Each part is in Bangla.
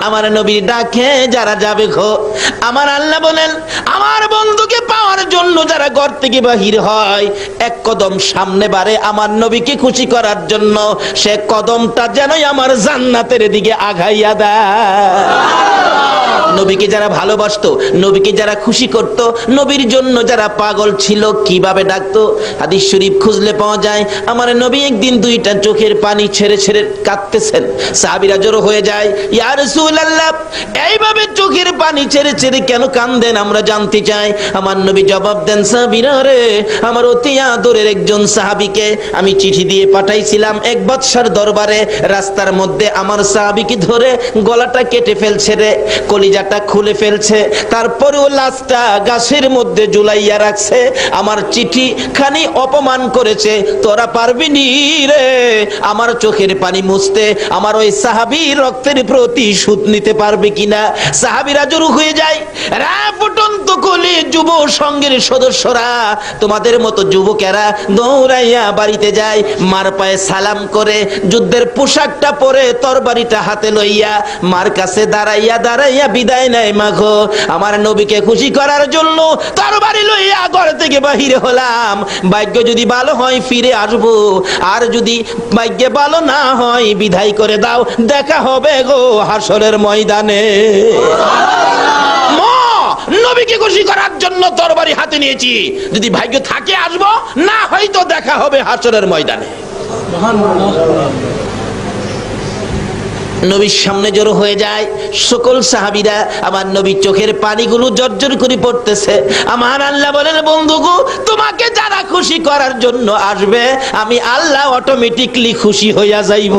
আমার নবীর ডাকে যারা যাবে গো, আমার আল্লাহ বলেন আমার বন্ধুকে পাওয়ার জন্য যারা ঘর থেকে বাহির হয়, এক কদম সামনে বাড়ে আমার নবীকে খুশি করার জন্য, সে কদমটা যেনই আমার জান্নাতের দিকে আগাইয়া দেয়। নবীকে যারা ভালোবাসতো, নবীকে যারা খুশি করত, নবীর জন্য যারা পাগল ছিল, কিভাবে ডাকতো? হাদিস শরীফ খুঁজলে পাওয়া যায়, আমার নবী একদিন দুইটা চোখের পানি ছেড়ে ছেড়ে কাঁদতেছেন। সাহাবীরা জড়ো হয়ে যায়, ইয়া রাসূলুল্লাহ, এইভাবে চোখের পানি ছেড়ে ছেড়ে কেন কাঁদেন আমরা জানতে চাই। আমার নবী জবাব দেন, সাহাবীরা রে, আমার অতি আদরের একজন সাহাবীকে আমি চিঠি দিয়ে পাঠাইছিলাম এক বাদশার দরবারে, রাস্তার মধ্যে আমার সাহাবীকে ধরে গলাটা কেটে ফেলছে রে, কলিজাটা খুলে ফেলছে, তারপরেও লাশটা গাছের মধ্যে ঝুলাইয়া রাখছে। আমার চিঠি খানি অপমান করেছে, তোরা পারবি নি রে আমার চোখের পানি মুছতে, আমার ওই সাহাবীর রক্তের প্রতিশোধ নিতে পারবে কিনা? সাহাবীরা জড়ো হয়ে যায়। রা ফুটন্ত কলি যুব সংঘের সদস্যরা, তোমাদের মতো যুবকেরা দৌড়াইয়া বাড়িতে যায়, মার পায়ে সালাম করে যুদ্ধের পোশাকটা পরে তরবারিটা হাতে লইয়া মার কাছে দাঁড়াইয়া দাঁড়াইয়া বিদায় নেয়। মাগো, আমার নবীকে খুশি করার জন্য তরবারি লইয়া ঘর থেকে বাহির হলাম, ভাগ্য যদি ভালো হয় ফিরে আসবো, আর যদি ভাগ্য ভালো না হয় বিদায় করে দাও, দেখা হবে গো হাসরের ময়দানে। নবীকে খুশি করার জন্য তরবারি হাতে নিয়েছি, যদি ভাগ্য থাকে আসবো, না হয়তো দেখা হবে হাসরের ময়দানে। নবীর সামনে জড়ো হয়ে যায় সকল সাহাবীরা, আমার নবীর চোখের পানিগুলো জর্জর করে পড়তেছে। আমার আল্লাহ বলেন, বন্ধুগো, তোমাকে যারা খুশি করার জন্য আসবে, আমি আল্লাহ অটোমেটিকলি খুশি হইয়া যাইব।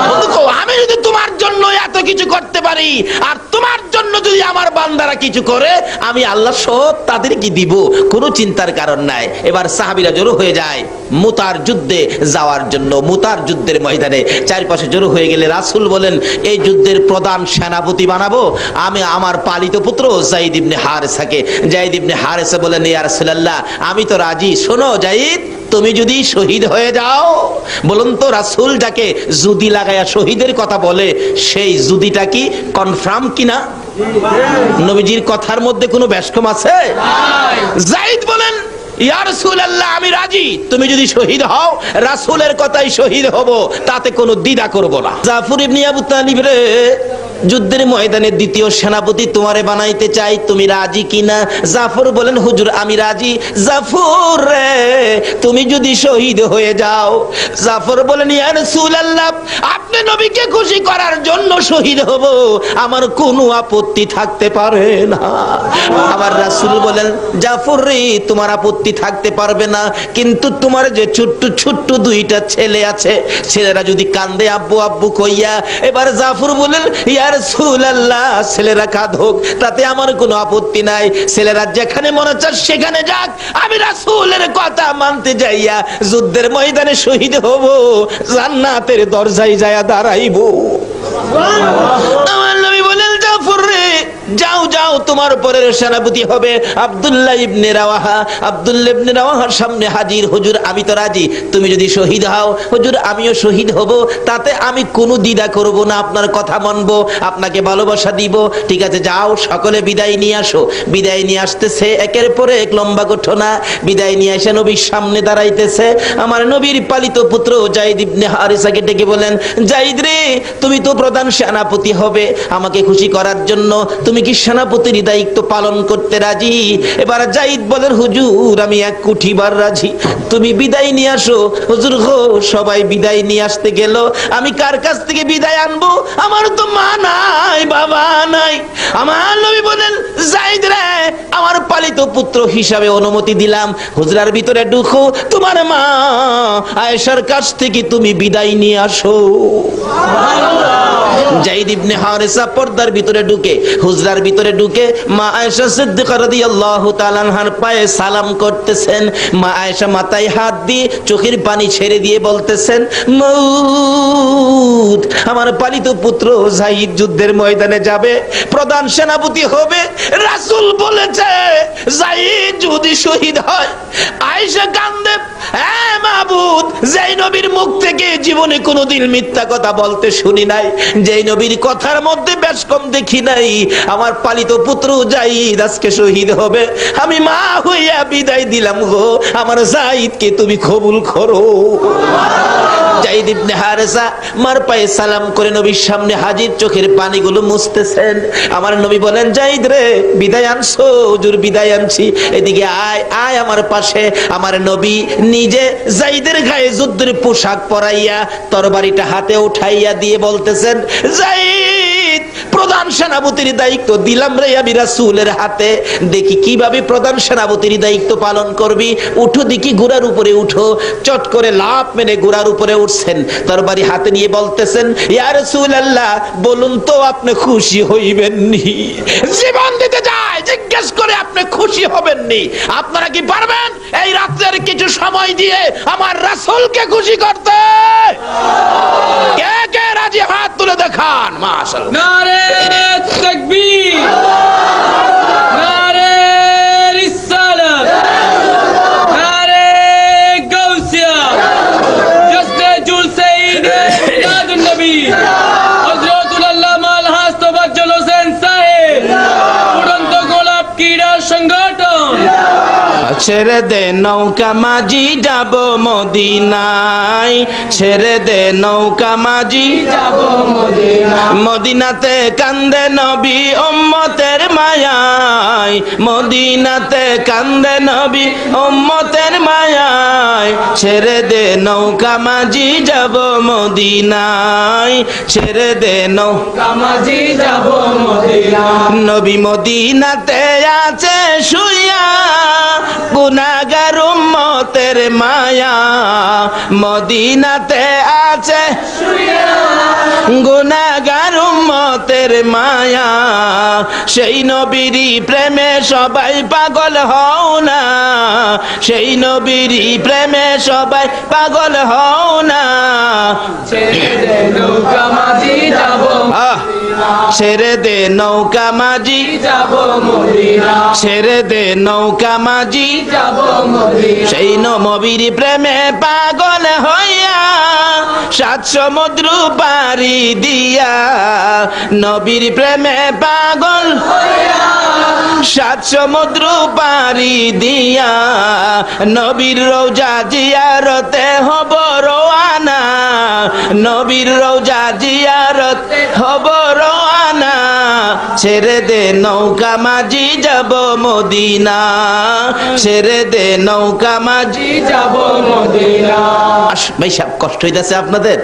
বন্ধুগো, আমি যদি তোমার জন্য এত কিছু করতে পারি, আর তোমার জন্য যদি আমার বান্দারা কিছু করে, আমি আল্লাহ সব তাদেরকে দিব, কোনো চিন্তার কারণ নাই। এবার সাহাবীরা জড়ো হয়ে যায় মুতার যুদ্ধে যাওয়ার জন্য। মুতার যুদ্ধের ময়দানে চারপাশে জড়ো হয়ে গেলে রাসূল বলেন, এই যুদ্ধের প্রধান সেনাপতি বানাবো আমি আমার পালিত পুত্র যায়েদ ইবনে হারেসাকে। যায়েদ ইবনে হারেসা বলেন, ইয়া রাসূলুল্লাহ, আমি তো রাজি। শোনো যায়েদ, তুমি যদি শহীদ হয়ে যাও, বলুন তো রাসূল যাকে জুদি লাগায়া শহীদের কথা বলে, সেই জুদিটা কি কনফার্ম কিনা? নবীজির কথার মধ্যে কোনো ব্যস্কম আছে? যায়েদ বলেন, ইয়া রাসূলুল্লাহ, আমি রাজি, তুমি যদি শহীদ হও, রাসূলের কথাই শহীদ হব, তাতে কোনো দ্বিধা করব না। জাফর ইবনে আবু তালিব রে, যুদ্ধের ময়দানে দ্বিতীয় সেনাপতি তোমারে বানাইতে চাই, তুমি রাজি কিনা? জাফর বলেন, হুজুর আমি রাজি। জাফর রে, তুমি যদি শহীদ হয়ে যাও, জাফর বলেন, ইয়া রাসূলুল্লাহ, আপনি নবীকে খুশি করার জন্য শহীদ হব, আমার কোনো আপত্তি থাকতে পারে না। আমার রাসূল বলেন, জাফর রে, তোমার আপত্তি থাকতে পারবে না, কিন্তু তোমার যে ছোট্ট ছোট্ট দুইটা ছেলে আছে, ছেলেরা যদি কান্দে আব্বু আব্বু কইয়া, এবার জাফর বলেন, ইয়া রাসূলুল্লাহ, ছেলেরা কাঁদুক, তাতে আমার কোনো আপত্তি নাই, ছেলেরা যেখানে মনে চায় সেখানে যাক, আমি রাসূলের কথা মানতে যাইয়া যুদ্ধের ময়দানে শহীদ হব, জান্নাতের দরজায় যায়া দাঁড়াইব। আমার নবী বলেন, জাফর রে, যাও যাও, তোমার পরের সেনাপতি হবে আব্দুল্লাহ ইবনে রাওয়াহা। আব্দুল্লাহ ইবনে রাওয়াহার সামনে হাজির, হুজুর আমি তো রাজি, তুমি যদি শহীদ হও, হুজুর আমিও শহীদ হব, তাতে আমি কোনো দ্বিধা করব না, আপনার কথা মানব, আপনাকে ভালোবাসা দিব। ঠিক আছে, যাও, সকলে বিদায় নিয়ে আসো। বিদায় নিয়ে আসতেছে, একের পরে এক লম্বা ঘটনা। বিদায় নিয়ে এসে নবীর সামনে দাঁড়াইতেছে আমার নবীর পালিত পুত্র যায়েদ ইবনে হারেসাকে ডেকে বলেন, যায়েদ রে, তুমি তো প্রধান সেনাপতি হবে, আমাকে খুশি করার জন্য তুমি কি সেনাপতির দায়িত্ব পালন করতে রাজি? এবার যায়েদ বলেন, হুজুর আমি এক কোটিবার রাজি, তুমি বিদায় নিয়ে আসো। হুজুর গো, সবাই বিদায় নিয়ে আসতে গেল, আমি কার কাছ থেকে বিদায় আনবো? আমার তো মা নাই, বাবা নাই। আমার নবী বলেন, যায়েদ রে, আমার পালিত পুত্র হিসাবে অনুমতি দিলাম, হুজরার ভিতরে ঢুকো, তোমার মা আয়েশার কাছ থেকে তুমি বিদায় নিয়ে আসো। যায়েদ ইবনে হারেসা পর্দার ভিতরে ঢুকে, হুজরার ভিতরে ঢুকে মা আয়েশা সিদ্দিকা রাদিয়াল্লাহু তাআলা আনহার পায়ে সালাম করতেছেন। মা আয়েশা মাথায় হাত দিয়ে চোখের পানি ছেড়ে দিয়ে বলতেছেন, মউত, আমার পালিত পুত্র যায়েদ যুদ্ধের ময়দানে যাবে, প্রধান সেনাপতি হবে, রাসূল বলেছে যায়েদ যদি শহীদ হয়। আয়েশা কান্দে, মাবুদ, যেই নবীর মুখ থেকে জীবনে কোনোদিন মিথ্যা কথা বলতে শুনি নাই, যেই নবীর কথার মধ্যে বেশ কম দেখি নাই, আমার পালিত পুত্র জাইদ আজকে শহীদ হবে, আমি মা হইয়া বিদায় দিলাম গো, আমার জাইদকে তুমি কবুল করো। জাইদ ইবনে হারেসা মার পায়ে সালাম করে নবীর সামনে হাজির, চোখের পানিগুলো মুছতেছেন। আমার নবী বলেন, জাইদ রে, বিদায় আনছো? হুজুর বিদায় আনছি। এদিকে আয় আয় আমার পাশে। আমার নবী নিজে জাইদের গায়ে যুদ্ধের পোশাক পরাইয়া তরবারিটা হাতে উঠাইয়া দিয়ে বলতেছেন, জাইদ, প্রধান সেনাপতির দায়িত্ব দিলাম রে আমি রাসূলের হাতে, দেখি কিভাবে প্রধান সেনাপতির দায়িত্ব পালন করবি। উঠো দেখি, ঘোড়ার উপরে উঠো। চট করে লাফ মেরে ঘোড়ার উপরে উঠছেন, তরবারি হাতে নিয়ে বলতেছেন, ইয়া রাসূলুল্লাহ, বলুন তো আপনি খুশি হইবেননি? জীবন দিতে যায় জিজ্ঞেস করে আপনি খুশি হবেননি? আপনারা কি পারবেন এই রাত্রের কিছু সময় দিয়ে আমার রাসূলকে খুশি করতে? কে কে রাজি? হাত তুলে দেখান। মাশাআল্লাহ। নারে তাকবীর, নারে রিসালাত, নারে গাউসিয়া, জশ্নে জুলসে ঈদ মিলাদুন নবী হযরতুল আল্লামা আলহাজ তোফাজ্জল হোসেন সাহেব, উড়ন্ত গোলাপ ক্রীড়া সংগঠন। ছেড়ে দে নৌকা মাঝি যাব মদিনায়, ছেড়ে দে নৌকা মাঝি যাব মদিনা, মদিনাতে কান্দে নবী উম্মতের মায়ায়, মদিনাতে কান্দে নবী উম্মতের মায়ায়, ছেড়ে দে নৌকা মাঝি যাব মদিনায়, ছেড়ে দে নৌকা কামাজি যাব মদিনা। নবী মদিনাতে আছে শুইয়া, গুনাহগার উম্মতের মায়া, মদিনাতে আছে গুনাহগার উম্মতের মায়া, সেই নবীরই প্রেমে সবাই পাগল হও না, সেই নবীরই প্রেমে সবাই পাগল হও না। ছেড়ে দে নৌকা মাঝি যাব মদিনা, ছেড়ে দে নৌকা মাঝি যাব মদিনা, ছেড়ে দে নৌকা মাঝি যাব মদিনা। সেই নবীর প্রেমে পাগল হইয়া, সাত সমুদ্র পারি দিয়া, নবীর প্রেমে পাগল হইয়া, সাত সমুদ্র পারি দিয়া, নবীর রওজা জিয়ারতে হব রওয়ানা, নবীর রওজা জিয়ারতে হব রওয়ানা, ছেড়ে দে নৌকা মাঝি যাব মদিনা, ছেড়ে দে নৌকা মাঝি যাব মদিনা। ভাই সাহেব, কষ্ট হইতেছে আপনাদের?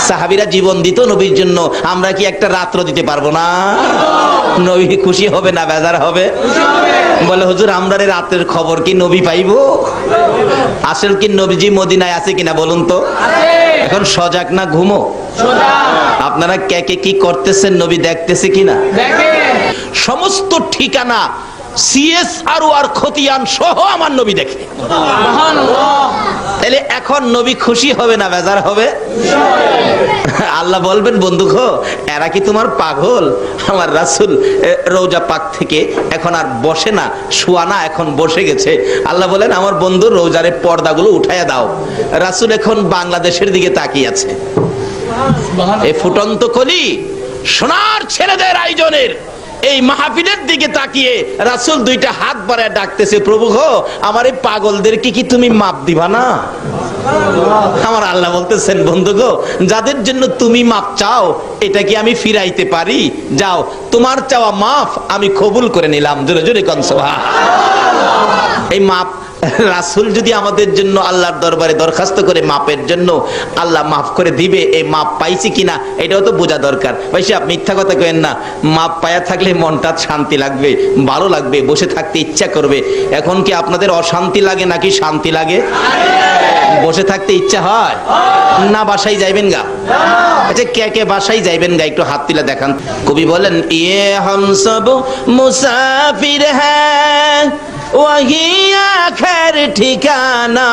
সাহাবীরা জীবন দিত নবীর জন্য, আমরা কি একটা রাত্র দিতে পারবো না? নবী খুশি হবে না বেজার হবে? বলে, হুজুর আমরা রাতের খবর কি নবী পাইবো? আসল কি নবীজি মদিনায় আছে কিনা বলুন তো? এখন সজাগ না ঘুমো? আপনারা কে কে কি করতেছেন নবী দেখতেছে কিনা? সমস্ত ঠিকানা CSR আর খতিয়ান সহ আমার নবী দেখে। তাহলে এখন নবী খুশি হবে না বেজার হবে? আল্লাহ বলবেন, বন্ধু গো, এরা কি তোমার পাগল? আমার রাসূল রওজা পাক থেকে এখন আর বসে না, শোয়া না, এখন বসে গেছে। আল্লাহ বলেন, আমার বন্ধু রওজারে পর্দাগুলো উঠাইয়া দাও। রাসূল এখন বাংলাদেশের দিকে তাকিয়ে আছে। এই ফুটন্ত কলি সোনার ছেলেদের আয়োজনের এই মাহফিলের দিকে তাকিয়ে রাসূল দুইটা হাত বাড়ায় ডাকতেছে, প্রভু গো, আমার এই পাগলদেরকে কি তুমি মাপ দিবা না? আমার আল্লাহ বলতেছেন, বন্ধু গো, যাদের জন্য তুমি মাপ চাও এটা কি আমি ফিরাইতে পারি? যাও, তোমার চাওয়া মাফ আমি কবুল করে নিলাম। জোরে জোরে কোন সুবহানাল্লাহ। এই মাপ রাসূল যদি আমাদের জন্য আল্লাহর দরবারে দরখাস্ত করে মাপের জন্য, আল্লাহ মাফ করে দিবে। এই মাপ পাইছি কিনা এটাও তো বোঝা দরকার। ভাই সাহেব, মিথ্যা কথা কইেন না। মাপ পায়া থাকলে মনটা শান্তি লাগবে, ভালো লাগবে, বসে থাকতে ইচ্ছা করবে। এখন কি আপনাদের অশান্তি লাগে নাকি শান্তি লাগে? বসে থাকতে ইচ্ছা হয় না? বাসায় যাইবেন গা? আচ্ছা, কে কে বাসায় যাইবেন গা একটু হাত তুলে দেখান। কবি বলেন, ইয়ে হাম সব মুসাফির হ্যাঁ वही आखिर ठिकाना,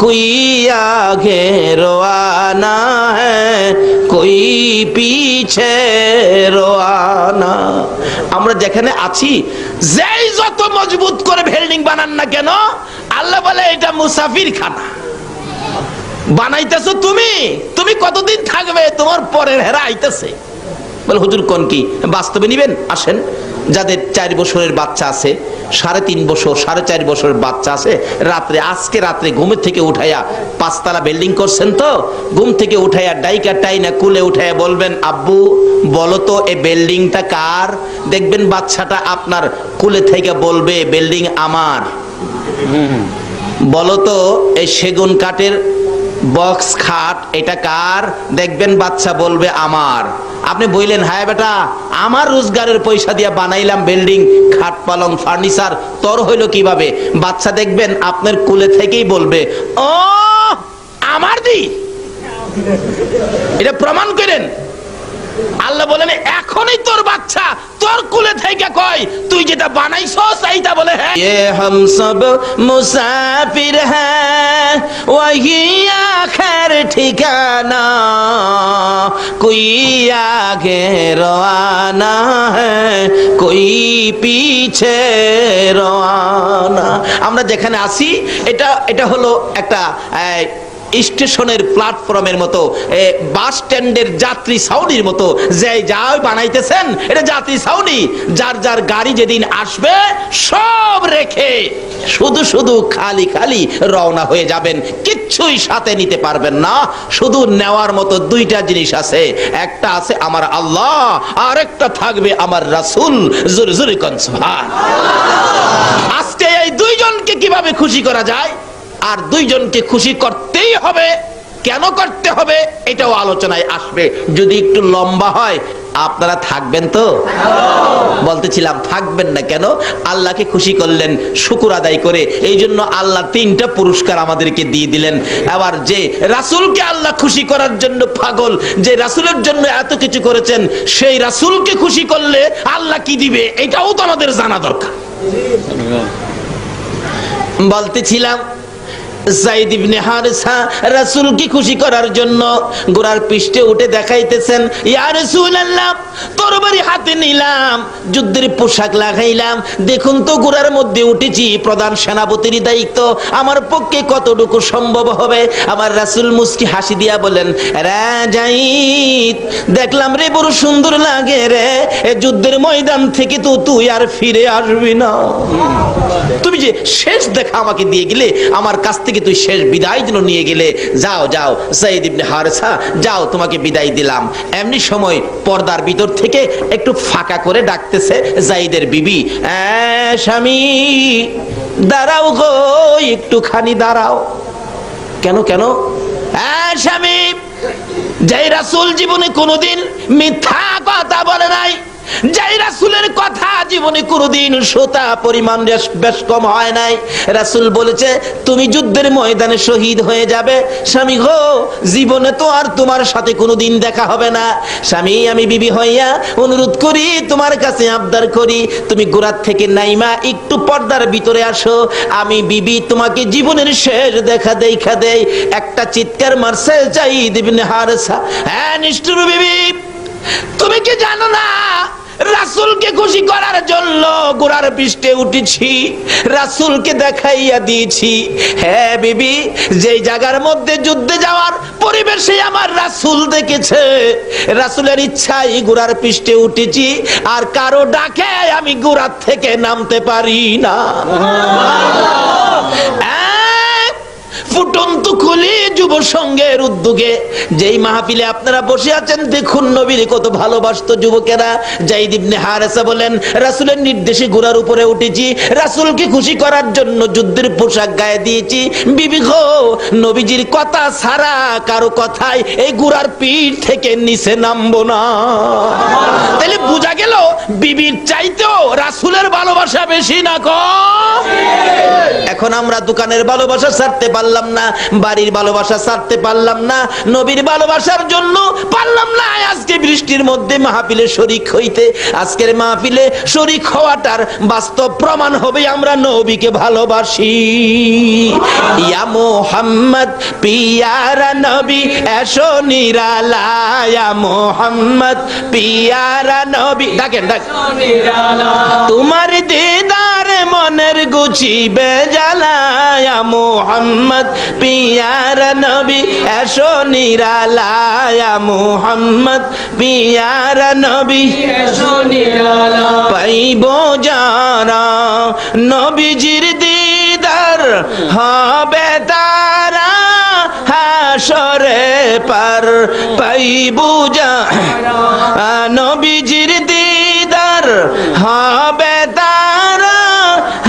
कोई आगे रोआना है, कोई पीछे रोआना। আমরা যেখানে আছি, যেই যত মজবুত করে বিল্ডিং বানান না কেন, আল্লাহ বলে এটা মুসাফির খানা। বানাইতেছো তুমি কতদিন থাকবে, তোমার পরের হেরা আইতেছে। বলে হুজুর কোন কি বাস্তবে নিবেন? আসেন, যাদের 4 বছরের বাচ্চা আছে, 3.5 বছর 4.5 বছরের বাচ্চা আছে, আজকে রাত্রে ঘুমের থেকে উঠাইয়া 5 তলা বিল্ডিং করছেন তো, ঘুম থেকে উঠাইয়া ডাইকা টাইনা কুলে উঠাইয়া বলবেন, আব্বু বলো তো এই বিল্ডিংটা কার? দেখবেন বাচ্চাটা আপনার কুলে থেকে বলবে বিল্ডিং আমার। বলো তো এই সেগুন কাঠের বক্স খাট এটা কার? দেখবেন বাচ্চা বলবে আমার। আপনি বললেন, হ্যাঁ বেটা আমার রোজগারের পয়সা দিয়ে বানাইলাম বিল্ডিং, খাট পালং ফার্নিচার, তোর হইলো কিভাবে? বাচ্চা দেখবেন আপনার কুলে থেকেই বলবে, ও আমার দি। এটা প্রমাণ করেন। আল্লাহ বলেন এখনই তোর বাচ্চা তোর কুলে থেকে কয় তুই যেটা বানাইছস এইটা বলে, হ্যাঁ ये हम सब मुसाफिर हैं वही आखिर ठिकाना, कोई आगे रवाना है, कोई पीछे रवाना। আমরা যেখানে আছি এটা হলো একটা স্টেশনের প্ল্যাটফর্মের মতো, বাস স্ট্যান্ডের যাত্রী ছাউনির মতো, যে যাই বানাইতেছেন এটা যাত্রী ছাউনি। যার যার গাড়ি যেদিন আসবে সব রেখে শুধু খালি খালি রওনা হয়ে যাবেন, কিচ্ছুই সাথে নিতে পারবেন না। শুধু নেওয়ার মতো 2টা জিনিস আছে, একটা আছে আমার আল্লাহ, আর একটা থাকবে আমার রাসূল। জোরে জোরে কোন সুবহানাল্লাহ। আজকে এই 2 জনকে কিভাবে খুশি করা যায়, আর 2 জনকে খুশি করতেই হবে, কেন করতে হবে এটাও আলোচনায় আসবে। যদি একটু লম্বা হয়, আপনারা থাকবেন তো? বলতেছিলাম থাকবেন না কেন? আল্লাহকে খুশি করলেন শুকর আদায় করে, এই জন্য আল্লাহ 3টা পুরস্কার আমাদেরকে দিয়ে দিলেন। আবার যে রাসূলকে আল্লাহ খুশি করার জন্য পাগল, যে রাসূলের জন্য এত কিছু করেছেন, সেই রাসূলকে খুশি করলে আল্লাহ কি দিবে এটাও তো আমাদের জানা দরকার। বলতেছিলাম যায়েদ ইবনে হারেসা রাসূলকে খুশি করার জন্য ঘোড়ার পৃষ্ঠে উঠে দেখাইতেছেন, ইয়া রাসূলুল্লাহ তরবারি হাতে নিলাম, যুদ্ধের পোশাক লাগাইলাম, দেখুন তো ঘোড়ার মধ্যে উঠেছি, প্রধান সেনাপতির দায়িত্ব, আমার পক্ষে কতটুকু সম্ভব হবে? আমার রাসূল মুস্কি হাসি দিয়া বলেন, রে যায়েদ দেখলাম রে বড় সুন্দর লাগে রে, এই যুদ্ধের ময়দান থেকে তো তুই আর ফিরে আসবি না। তুমি যে শেষ দেখা আমাকে দিয়ে গেলে, আমার কাছ থেকে তুই শেষ বিদায় দিন নিয়ে গেলে, যাও যাও যায়েদ ইবনে হারেসা যাও, তোমাকে বিদায় দিলাম। এমনি সময় পর্দার ভিতর থেকে একটু ফাঁকা করে ডাকতেছে যায়েদের বিবি, স্বামী দাঁড়াও গো, একটুখানি দাঁড়াও। কেন কেন? স্বামী, যে রাসূল জীবনে কোনোদিন মিথ্যা কথা বলে নাই, যেই রাসূলের কথা জীবনে কোনোদিন সোতা পরিমাণ বেশ কম হয় নাই, রাসূল বলেছে তুমি যুদ্ধের ময়দানে শহীদ হয়ে যাবে। স্বামী গো, জীবনে তো আর তোমার সাথে কোনোদিন দেখা হবে না। স্বামী, আমি বিবি হইয়া অনুরোধ করি, তোমার কাছে আবদার করি, তুমি গোরাত থেকে নাইমা একটু পর্দার ভিতরে আসো, আমি বিবি তোমাকে জীবনের শেষ দেখা দেই। একটা চিৎকার মারছে যায়েদ ইবনে হারেসা, হ্যাঁ নিষ্ঠুর বিবি, তুমি কি জানো না রাসূলকে খুশি করার জন্য ঘোড়ার পৃষ্ঠে উঠেছি, রাসূলকে দেখাইয়া দিয়েছি। হ্যাঁ বিবি, যেই জায়গার মধ্যে যুদ্ধে যাওয়ার পরিবেশে আমার রাসূল দেখেছে, রাসূলের ইচ্ছাই ঘোড়ার পৃষ্ঠে উঠেছি, আর কারো ডাকে আমি ঘোড়ার থেকে নামতে পারি না। ফুটন্ত খুলি যুব সংঘের উদ্যোগে যেই মাহফিলে আপনারা বসে আছেন, দেখুন নবীর কত ভালোবাসতো যুবকেরা। যায়েদ ইবনে হারেসা বলেন, রাসূলের নির্দেশে ঘোড়ার উপরে উঠেছি, রাসূলকে খুশি করার জন্য যুদ্ধের পোশাক গায়ে দিয়েছি। বিবি গো, নবীজির কথা ছাড়া কারো কথাই এই ঘোড়ার পিঠ থেকে নিচে নামবো না। তাহলে বোঝা গেল বিবির চাইতেও রাসূলের ভালোবাসা বেশি না কম? এখন আমরা দোকানের ভালোবাসা ছাড়তে পারলাম না, বাড়ির ভালোবাসা ছাড়তে পারলাম না, নবীর ভালোবাসার জন্য পারলাম না আজকে বৃষ্টির মধ্যে মাহফিলে শরীক হইতে। আজকের মাহফিলে শরীক হওয়াটার বাস্তব প্রমাণ হবে আমরা নবীকে ভালোবাসি। ইয়া মুহাম্মদ পিয়ারা নবী এসো নিরালায়, ইয়া মুহাম্মদ পিয়ারা নবী, ডাকেন ডাক। তোমার দিদার মনের গুছিবে জ্বালায়, ইয়া মুহাম্মদ পিয়ারা নবী এসো নিরালায়, ইয়া মুহাম্মদ পিয়ারা নবী এসো নিরালা। পাইব যারা নবীজির দিদার হবে তারা হাসরে পার। পাইব যারা নবীজির দিদার হবে তারা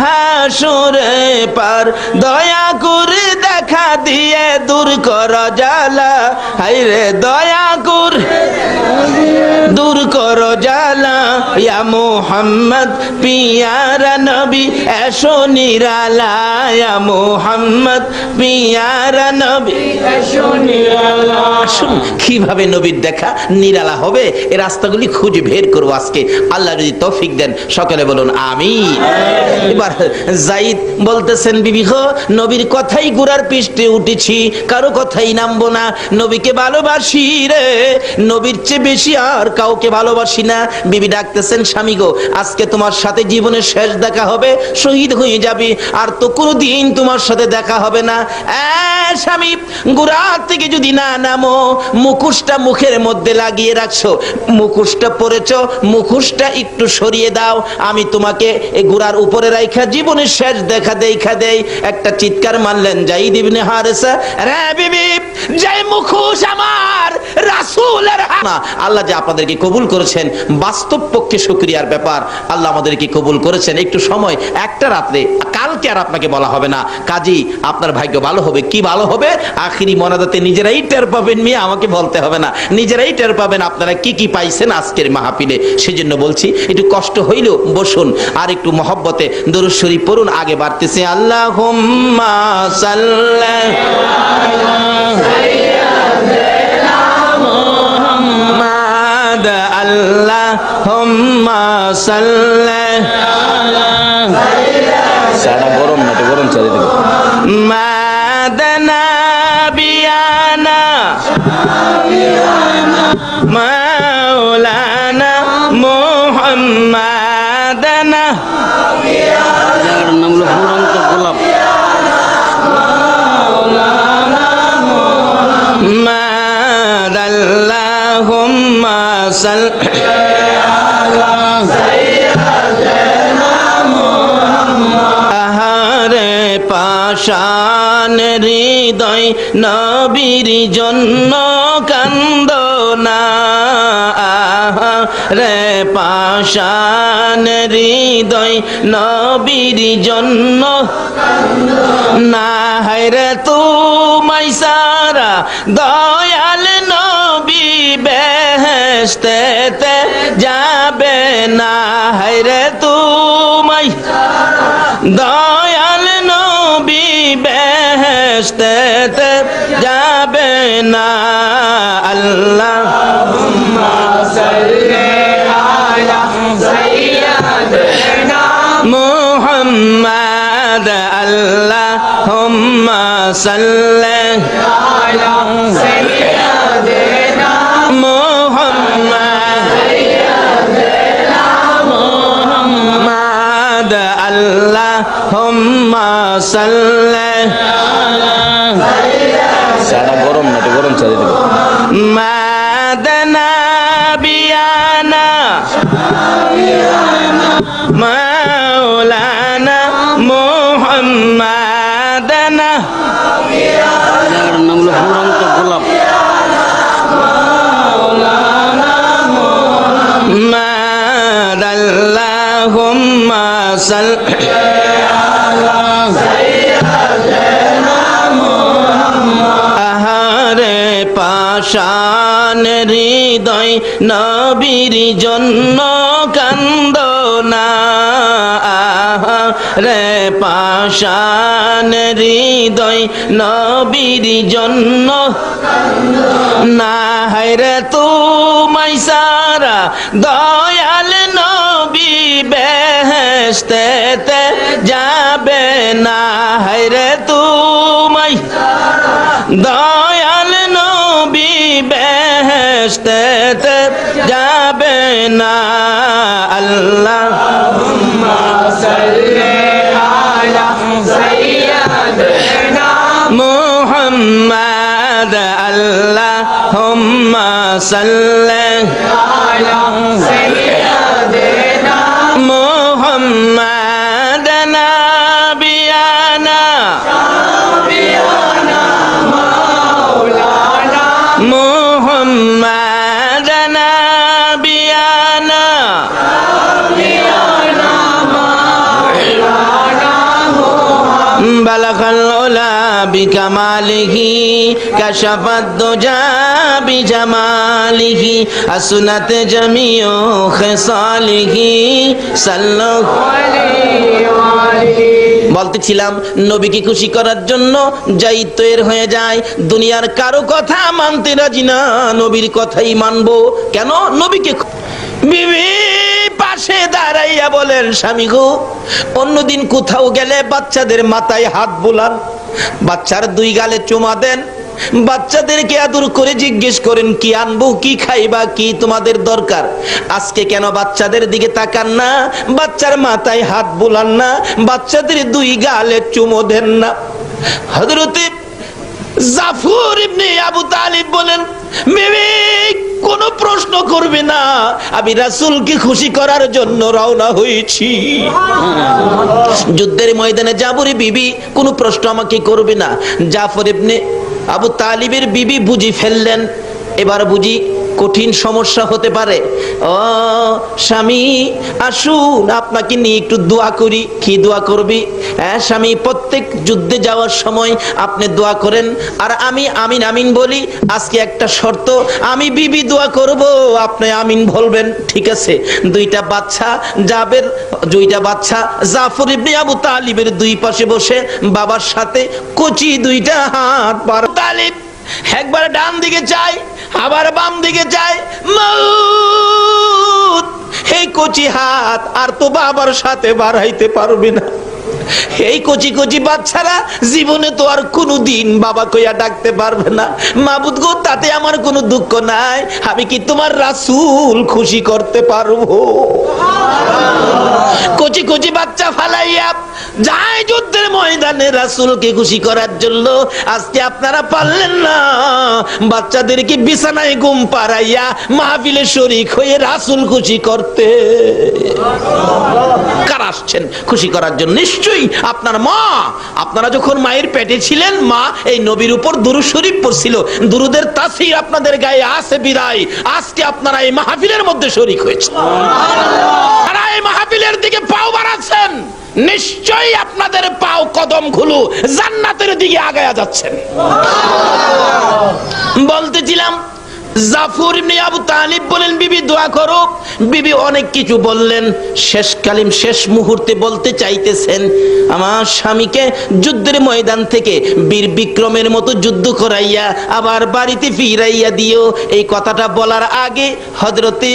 হাসরে পার। দয়া করে দেখা দিয়ে দূর কর জ্বালা, হায়রে দয়া করে দূর করো জ্বালা। ইয়া মুহাম্মদ পিয়ারা নবী এসো নিরালা, ইয়া মুহাম্মদ পিয়ারা নবী এসো নিরালা। আসুন কিভাবে নবীর দেখা নিরালা হবে এই রাস্তাগুলি খুঁজে বের করবো আজকে, আল্লাহ যদি তৌফিক দেন। সকলে বলুন আমিন। এবার যায়েদ বলতেছেন, বিবি গো নবীর কথাই গুড়ার পৃষ্ঠে উঠেছি, কারো কথাই নামবো না, নবীকে ভালোবাসি রে, নবীর চেয়ে বেশি আর কাউকে ভালোবাসি না। বিবি ডাকতেছেন, স্বামী গো আজকে তোমার সাথে জীবনের শেষ দেখা হবে, শহীদ হয়ে যাবি, আর তো কোনোদিন তোমার সাথে দেখা হবে না। স্বামী গুড়া থেকে যদি না নামো, মুখোশটা মুখের মধ্যে লাগিয়ে রাখছো, মুখোশটা পরেছো, মুখোশটা একটু সরিয়ে দাও, আমি তোমাকে এই গুড়ার উপরে রাইখা জীবনের শেষ দেখা দেই। একটা চিৎকার মারলেন যায়েদ ইবনে হারেসা, রে বিবি যে মুখোশ আমার রাসূলের না। আল্লাহ যে আপনাদেরকে কবুল করেছেন, বাস্তব পক্ষে শুকরিয়ার ব্যাপার, আল্লাহ আমাদেরকে কবুল করেছেন। একটু সময়, একটা রাত্রে, কালকে আর আপনাকে বলা হবে না, কাজী আপনার ভাগ্য ভালো হবে। কি ভালো হবে? আখিরি মোনাজাতে নিজেরাই টের পাবেন, মিয়া আমাকে বলতে হবে না, নিজেরাই টের পাবেন আপনারা কি কি পাইছেন আজকের মাহফিলে। সেজন্য বলছি একটু কষ্ট হইলেও বসুন, আর একটু মহব্বতে দরুদ শরীফ পড়ুন। আগে বাড়তেছে আল্লাহুম্মা সাল্লি মুহাম্মাদ, আল্লাহুম্মা সাল্লি সাদা গরম না তো গরম চাই দিবে মাদানা বিয়ানা মাওলানা মুহাম্মাদানা, জায়গাটার নাম হলো ফুরন্ত গোলাপ। মাদাল্লাহুম্মা সাল্লি আহারে পাষাণ হৃদয় নবীর জন্য কান্দনা, আহারে পাষাণ হৃদয় নবীর জন্য না, হায়রে তুমাই সারা দয়াল নবী বেহেশতেতে যাবে না, হায়রে তুমাই দয়াল নবী বেহেশতেতে যাবে না। আল্লাহুম্মা সাল্লি আলা সাইয়্যিদিনা মুহাম্মাদ, আল্লাহুম্মা সাল্লি আলা সাইয়্যিদিনা মুহাম্মাদ, মুহাম্মাদ, আল্লাহুম্মা সাল্লি সাদা গরম না তো গরম চাই দিবে মাদানা বিয়ানা মাওলানা মুহাম্মাদানা, জায়গাটার নাম হলো ফুরন্ত গোলাপ। মাদাল্লাহুম্মা সাল্লি আহারে পাষাণ হৃদয় নবীর জন্য কান্দনা রে পাষাণ হৃদয় নবীর জন্য না হায়রে তুমাই সারা দয়াল নবী বেহেশতেতে যাবে না হায়রে তুমাই দয়াল নবী বেহেশতেতে যাবে না আল্লাহ মুহাম্মদ আল্লাহুম্মা সাল্লি মুহাম্মদ নাবিয়ানা মুহাম্মদ নাবিয়ানা বালাগাল উলা বিকামালিহি কাশাফাদ দুজা বিজামালিহি আসনাত জামিউ খিসালিহি সাল্লাল্লাহু আলাইহি। বলতেছিলাম নবীকে খুশি করার জন্য যাই তৈর হয়ে যায়, দুনিয়ার কারো কথা মানতে রাজি না, নবীর কথাই মানবো। কেন? নবীকে বিবি পাশে দাঁড়াইয়া বলেন, স্বামী গো, অন্যদিন কোথাও গেলে বাচ্চাদের মাথায় হাত বুলান, বাচ্চার দুই গালে চুমা দেন, বাচ্চাদেরকে আদর করে জিজ্ঞেস করেন কি আনবো, কি খাইবা, কি তোমাদের দরকার। আজকে কেন বাচ্চাদের দিকে তাকান না, বাচ্চার মাথায় হাত বুলান না, বাচ্চাদের দুই গালে চুমো দেন না? হযরতে জাফর ইবনে আবু তালিব বলেন, বিবি কোনো প্রশ্ন করবে না, আমি রাসূলকে খুশি করার জন্য রওনা হয়েছি। যুদ্ধের ময়দানে যাবরে বিবি কোনো প্রশ্ন আমাকে করবে না। জাফর ইবনে আবু তালিবের বিবি বুঝি ফেললেন, এবার বুঝি কঠিন সমস্যা হতে পারে। ও স্বামী, আসুন আপনাকে নিয়ে একটু দোয়া করি। কি দোয়া করবি? হ্যাঁ স্বামী, প্রত্যেক যুদ্ধে যাওয়ার সময় আপনি দোয়া করেন আর আমি আমিন আমিন বলি। আজকে একটা শর্ত, আমি বিবি দোয়া করব, আপনি আমিন বলবেন। ঠিক আছে। দুইটা বাচ্চা জাফর ইবনে আবু তালিবের দুই পাশে বসে বাবার সাথে কচি দুইটা হাত বার। তালিব একবার ডান দিকে চাই, আবার বাম দিকে চাই, মউত এই কচি হাত আর তো বাবার সাথে বাড়াইতে পারবে না। এই কচি কচি বাচ্চারা জীবনে তো আর কোনোদিন বাবা কইয়া ডাকতে পারবে না। মাবুদ গো, তাতে আমার কোনো দুঃখ নাই, আমি কি তোমার রাসূল খুশি করতে পারবো? কচি কচি বাচ্চা ফালাইয়া যায় যুদ্ধের ময়দানে রাসূলকে খুশি করার জন্য। আজকে আপনারা পারলেন না বাচ্চাদেরকে বিছানায় ঘুম পাড়াইয়া মাহফিলে শরীক হয়ে রাসূল খুশি করতে। কারা আসছেন খুশি করার জন্য? নিশ্চয়ই আপনার মা। আপনারা যখন মায়ের পেটে ছিলেন, মা এই নবীর উপর দুরূদ শরীফ পড়ছিল, দুরূদের তাসীর আপনাদের গায়ে আছে বিদায় আজকে আপনারা এই মাহফিলের মধ্যে শরীক হয়েছেন। আর এই মাহফিলের দিকে পাও বাড়াচ্ছেন, নিশ্চয়ই আপনাদের পাও কদম গুলো জান্নাতের দিকে আগায়া যাচ্ছেন। বলতেছিলাম জাফর ইবনে আবু তালিব বলেন, বিবি দোয়া করো। বিবি অনেক কিছু বললেন, শেষ মুহূর্তে বলতে চাইতেছেন, আমার স্বামীকে যুদ্ধের ময়দান থেকে বীর বিক্রমের মতো যুদ্ধ করাইয়া আবার বাড়িতে ফিরাইয়া দিও। এই কথাটা বলার আগে হযরতে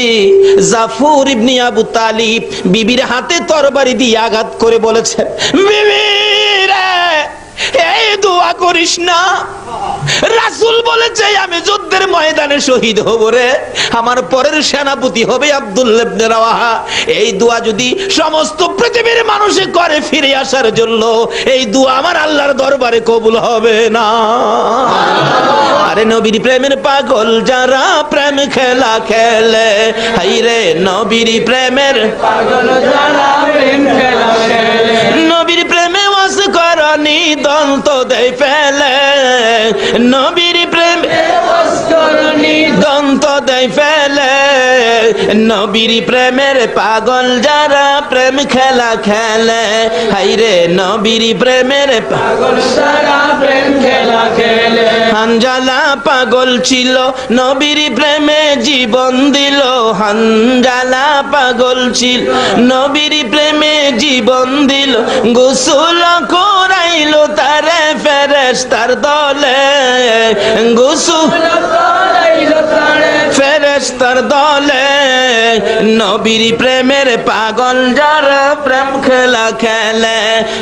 জাফর ইবনে আবু তালিব বিবির হাতে তরবারি দিয়ে আঘাত করে বলেছেন, বিবি রে, এই দোয়া করিস না, রাসূল বলেছে আমি যুদ্ধের ময়দানে শহীদ হব রে, আমার পরের সেনাপতি হবে আব্দুল্লাহ ইবনে রাওয়াহা। এই দোয়া যদি সমস্ত পৃথিবীর মানুষে করে ফিরে আসার জন্য, এই দোয়া আমার আল্লাহর দরবারে কবুল হবে না। আরে নবীর প্রেমের পাগল যারা প্রেম খেলা খেলে, হাইরে নবীর প্রেমের পাগল যারা প্রেম খেলা খেলে, নবীর প্রেমে ওয়াস করনি দন্ত দেয় ফেলে, নবীর প্রেমে করনি দন্ত দেয় ফেলে, নবীর প্রেমের পাগল যারা প্রেম খেলা খেলে, হাইরে নবীর প্রেমের পাগল সারা প্রেম খেলা খেলে। হানজালা পাগল ছিল নবীর প্রেমে জীবন দিল, হানজালা পাগল ছিল নবীর প্রেমে জীবন দিল, গোসল করাইলো তারে ফেরেশতার দলে, গোসল ফেরেশতার দলে। নবীর প্রেমের পাগল যারা প্রেম খেলা খেলে,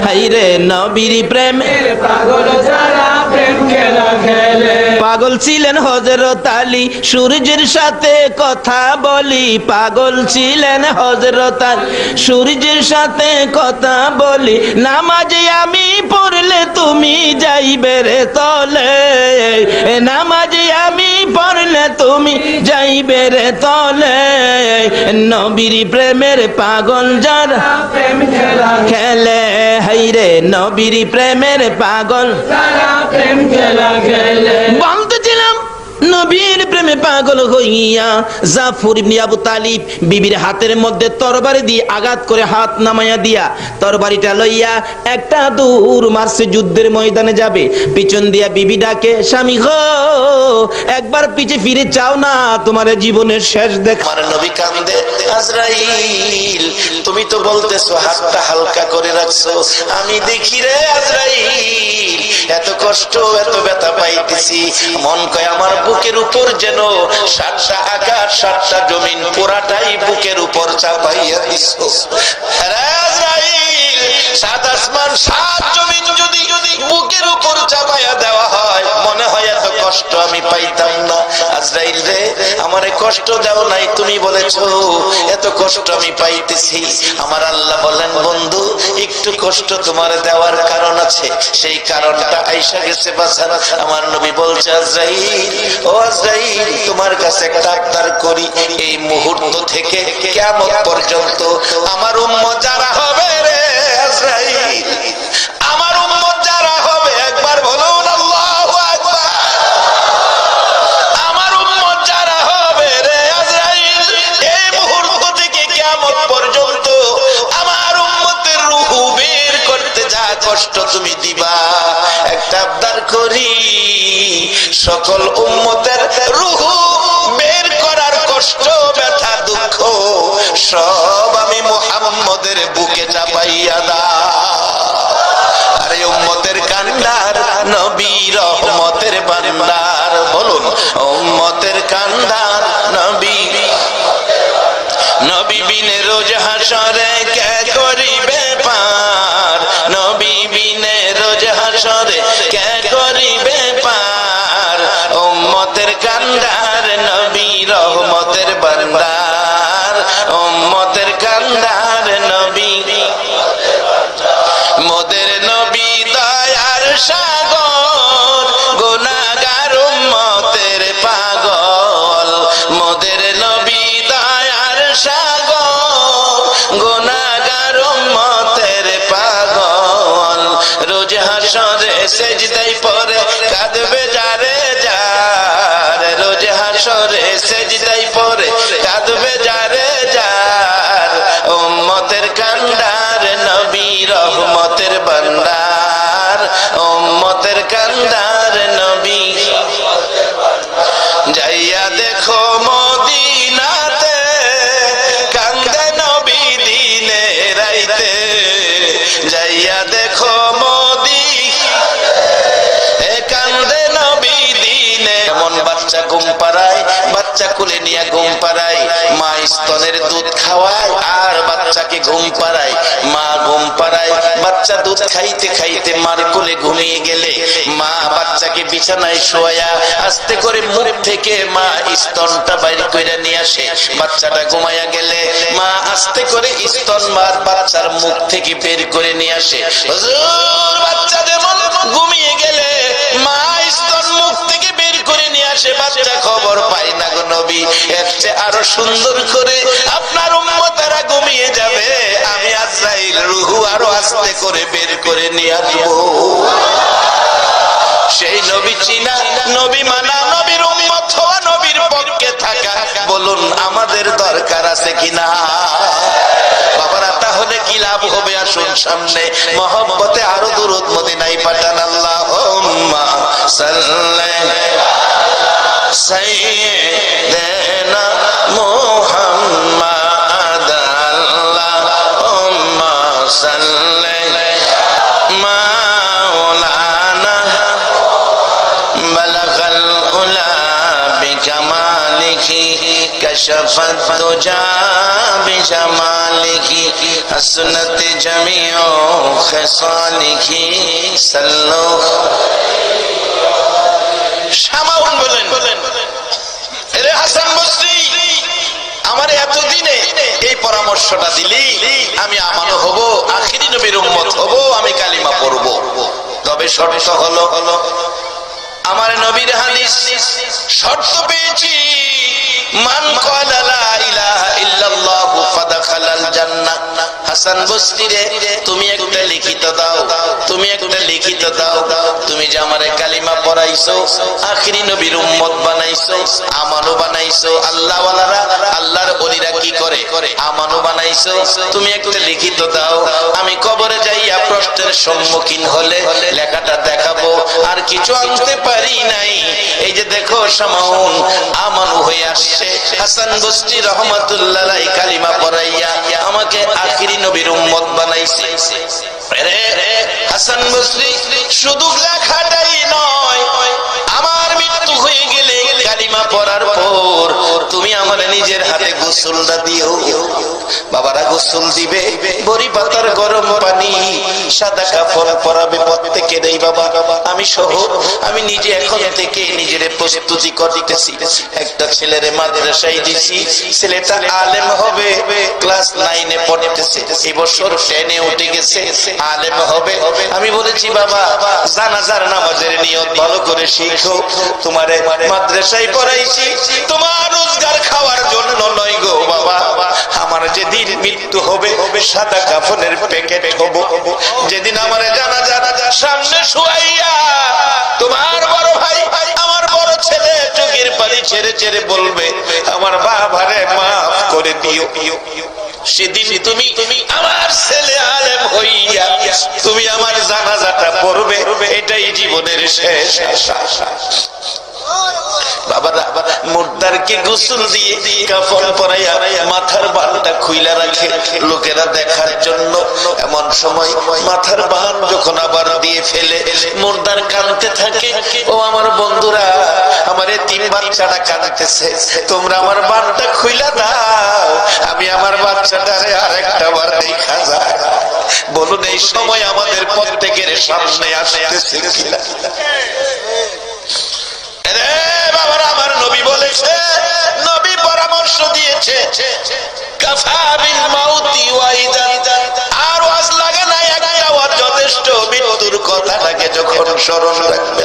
হাইরে নবীর প্রেমের পাগল সারা প্রেম খেলা খেলে। পাগল ছিলেন হযরত আলী, সূর্যের সাথে কথা বলি, পাগল ছিলেন হযরত আলী, সূর্যের সাথে কথা বলি, নামাজে আমি পড়লে তুমি যাইবে রে তলে, নামাজে আমি পড়লে তুমি যাইবে রে তলে। নবীর প্রেমের পাগল যারা প্রেম খেলা খেলে, হাইরে নবীর প্রেমের পাগল সারা প্রেম খেলা খেলে। বলতেছিলাম নবীর প্রেমে পাগল হইয়া জাফর ইবনে আবু তালিব বিবির হাতের মধ্যে তরবারি দিয়ে আঘাত করে হাত নামাইয়া দিয়া তরবারিটা লইয়া একটা দৌড় মারছে, যুদ্ধের ময়দানে যাবে। পিছন দিয়া বিবি ডাকে, স্বামী গো একবার পিছে ফিরে চাও না, তোমার জীবনের শেষ দেখ। আমার নবী কান্দে, আজরাইল তুমি তো বলতেছো হাতটা হালকা করে রাখছো, আমি দেখি রে আজরাইল এত কষ্ট এত ব্যথা পাইতেছি, মন কয় আমার বুকের উপর যেন 7টা আকাশ 7টা জমিন পুরাটাই বুকের উপর চাপাইয়া দিছো। আরে আজরাইল 7 আসমান 7 জমিন যদি বুকের উপর চাপাইয়া দেওয়া হয়, মনে হয় এত কষ্ট আমি পাইতাম না। আজরাইল রে আমারে কষ্ট দাও নাই, তুমি বলেছো এত কষ্ট আমি পাইতেছি। আমার আল্লাহ বলেন, বন্ধু একটু কষ্ট তোমার দেওয়ার কারণ আছে, সেই কারণটা আইসা গেছে বাছার। আমার নবী বলছে, আজরাইল ও আজরাইল তোমার কাছে একটা আবদার করি, এই মুহূর্ত থেকে কিয়ামত পর্যন্ত আমার উম্মত যারা হবে রে আজরাইল, আমার উম্মত যারা হবে, একবার বলুন আল্লাহু আকবার, আমার উম্মত যারা হবে রে আজরাইল, এই মুহূর্ত থেকে কিয়ামত পর্যন্ত আমার উম্মতের রূহ বের করতে যা কষ্ট তুমি দিবা, একটা আবদার করি, সকল উম্মতের রূহ বের করার কষ্ট ব্যথা দুঃখ সব আমি মুহাম্মদের বুকে চাপাইয়া দাও। আরে উম্মতের কান্ডার নবী রহমতের ভান্ডার, বলুন উম্মতের কান্ডার নবী, নবী বিনে রোজ হাসরে কে করিবে পার, নবী বিনে রোজ হাসরে কে করিবে পার, উম্মতের কান্ডার নবী রহমতের ভান্ডার, উম্মতের কান্ডার নবী, মোদের নবী দয়ার সাগর, গুনাহগার উম্মতের পাগল, মোদের নবী দয়ার সাগর, গুনাহগার উম্মতের পাগল, রোজ হাসরে সেজদায় পড়ে কাঁদবে যারে যার, রোজ হাসরে সেজদায় পড়ে কাঁদবে যারে যার, উম্মতের কান্ডার নবী রহমতের ভান্ডার, উম্মতের কান্ডার নবী। যাইয়া দেখো মদিনাতে কান্দে নবী দিনে রাইতে, যাইয়া দেখো কান্দে নবী দিনে। এমন বাচ্চা ঘুম পাড়ায়, বাচ্চা কোলে নিয়ে ঘুম পাড়ায়, মা স্তনের দুধ খাওয়ায় আর বাচ্চাকে ঘুম পাড়ায়, মা ঘুম পাড়ায়, বাচ্চা দুধ খাইতে খাইতে মার কোলে ঘুমিয়ে গেলে মা বাচ্চাকে বিছানায় শোয়া আস্তে করে মুখ থেকে মা স্তনটা বাইর করে নিয়ে আসে, বাচ্চাটা ঘুমাইয়া গেলে মা আস্তে করে স্তন মার বাচ্চার মুখ থেকে বের করে নিয়ে আসে। হুজুর বাচ্চা যেমন ঘুমিয়ে গেলে মা স্তন মুখ থেকে বের করে নিয়ে আসে, বাচ্চা খবর পায় না গো নবী, এর চেয়ে আরো সুন্দর করে আপনার উম্মতেরা ঘুমিয়ে যাবে, আমি আজরাইল রূহ আরো আস্তে করে বের করে নিয়ে আসবো। সেই নবী চিনা, নবী মানা, নবীর উম্মত হওয়া, নবীর পক্ষে থাকা, বলুন আমাদের দরকার আছে কিনা? বাবারা, তাহলে কি লাভ হবে? আসুন সামনে মহব্বতে আরো দুরূদ মদিনায় পাঠান। আল্লাহুম্মা সাল্লি সাইয়্যিদানা মুহাম্মাদ, আল্লাহুম্মা সাল্লি মাওলানা বালাগাল উলা বিকামালিহি কাশাফাত দুজা বিজামালিহি হাসনাত জামিউ খিসালিহি সাল্লু। শামাউন বলেন, এরে হাসান বসরি, আমার এতদিনে এই পরামর্শটা দিলি, আমি আমানো হব, আখিরি নবীর উম্মত হব, আমি কালিমা পড়ব। তবে শর্ত হলো, আমার নবীর হাদিস শর্ত পেয়েছি, মান ক্বালা লা ইলাহা ইল্লাল্লাহু ফাদাখালাল জান্নাহ। হাসান বসরি রে, তুমি একটা লিখিত দাও, তুমি একটা লিখিত দাও, তুমি যে আমারে কালিমা পড়াইছো, আখিরি নবীর উম্মত বানাইছো, আমানো বানাইছো। আল্লাহ ওয়ালারা, আল্লাহর ওলিরা কি করে? আমানো বানাইছো। তুমি একটা লিখিত দাও, আমি কবরে যাইয়া প্রশ্নের সম্মুখীন হলে লেখাটা দেখাবো। আর কিছু আনতে পারি নাই, এই যে দেখো শামাউন আমানু হয়ে আসছে। হাসান বসরি রহমাতুল্লাহ আলাইহি কালিমা পড়াইয়া আমাকে আখিরি নবীর উম্মত বানাইছে। হাসান বসরি শুধু লেখাটাই নয়, আমার মৃত্যু হয়ে গেলে কালিমা পড়ার পর তুমি আমার নিজের হাতে গোসলটা দিও। বাবারা গোসল দিবে, বড়ি পাতার গরম পানি, সাদা কাপড় পরাবে প্রত্যেকের। এই বাবা, আমি সহ আমি নিজে এখন থেকে নিজের প্রস্তুতি করতেছি। একটা ছেলেরে মাদ্রাসায় দিছি, ছেলেটা আলেম হবে, ক্লাস 9-এ পড়তেছে, এবছর 10-এ উঠে গেছে, আলেম হবে। আমি বলেছি বাবা, জানাজার নামাজের নিয়ত ভালো করে শিখো, তোমারে মাদ্রাসায় পড়াইছি তোমার রোজগার খাওয়ার জন্য নয় গো বাবা। আমার যেদিন মৃত্যু হবে, সাদা কাফনের প্যাকেট হবো, যেদিন আমার জানাজার সামনে শুয়াইয়া তোমার বড় ভাই, আমার বড় ছেলে চোখের পানি ছেড়ে ছেড়ে বলবে, আমার বাবারে মাফ করে দিও। সেদিন তুমি আমার ছেলে আলেম হইয়া তুমি আমার জানাজাটা পড়বে, এটাই জীবনের শেষ আশা। বাবারা, মুর্দারকে গোসল দিয়ে কাফন পরাইয়া মাথার বানটা খুইলা রাখে লোকেরা দেখার জন্য। এমন সময় মাথার বান যখন আবার দিয়ে ফেলে মুর্দার কাঁদতে থাকে, ও আমার বন্ধুরা, আমার এতিম বাচ্চাটা কাঁদতেছে, তোমরা আমার বানটা খুইলা দাও, আমি আমার বাচ্চাটারে আরেকটা বার দেখা যায়। বলুন, এই সময় আমাদের প্রত্যেকের সামনে আসতেছে কিনা? বাবারা, আমার নবী বলেছে, নবী পরামর্শ দিয়েছে, কাফা বিল মাউতি ওয়াইদান, আর ওয়াজ লাগে না, একটা ওয়াজ যথেষ্ট। মৃত্যুর কথাটাকে যখন স্মরণ রাখবে,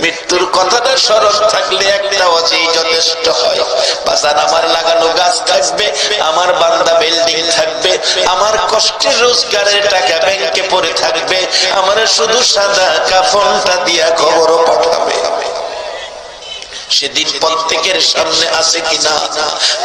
মৃত্যুর কথাটা স্মরণ থাকলে একটা ওয়াজই যথেষ্ট হয়। বাজার আমার লাগানো গাছ থাকবে, আমার বান্দা বিল্ডিং থাকবে, আমার কষ্টের রোজগারের টাকা ব্যাংকে পড়ে থাকবে, আমার শুধু সাদা কাফনটা দিয়া খবরও পাঠাবে। সেদিন প্রত্যেকের সামনে আছে কিনা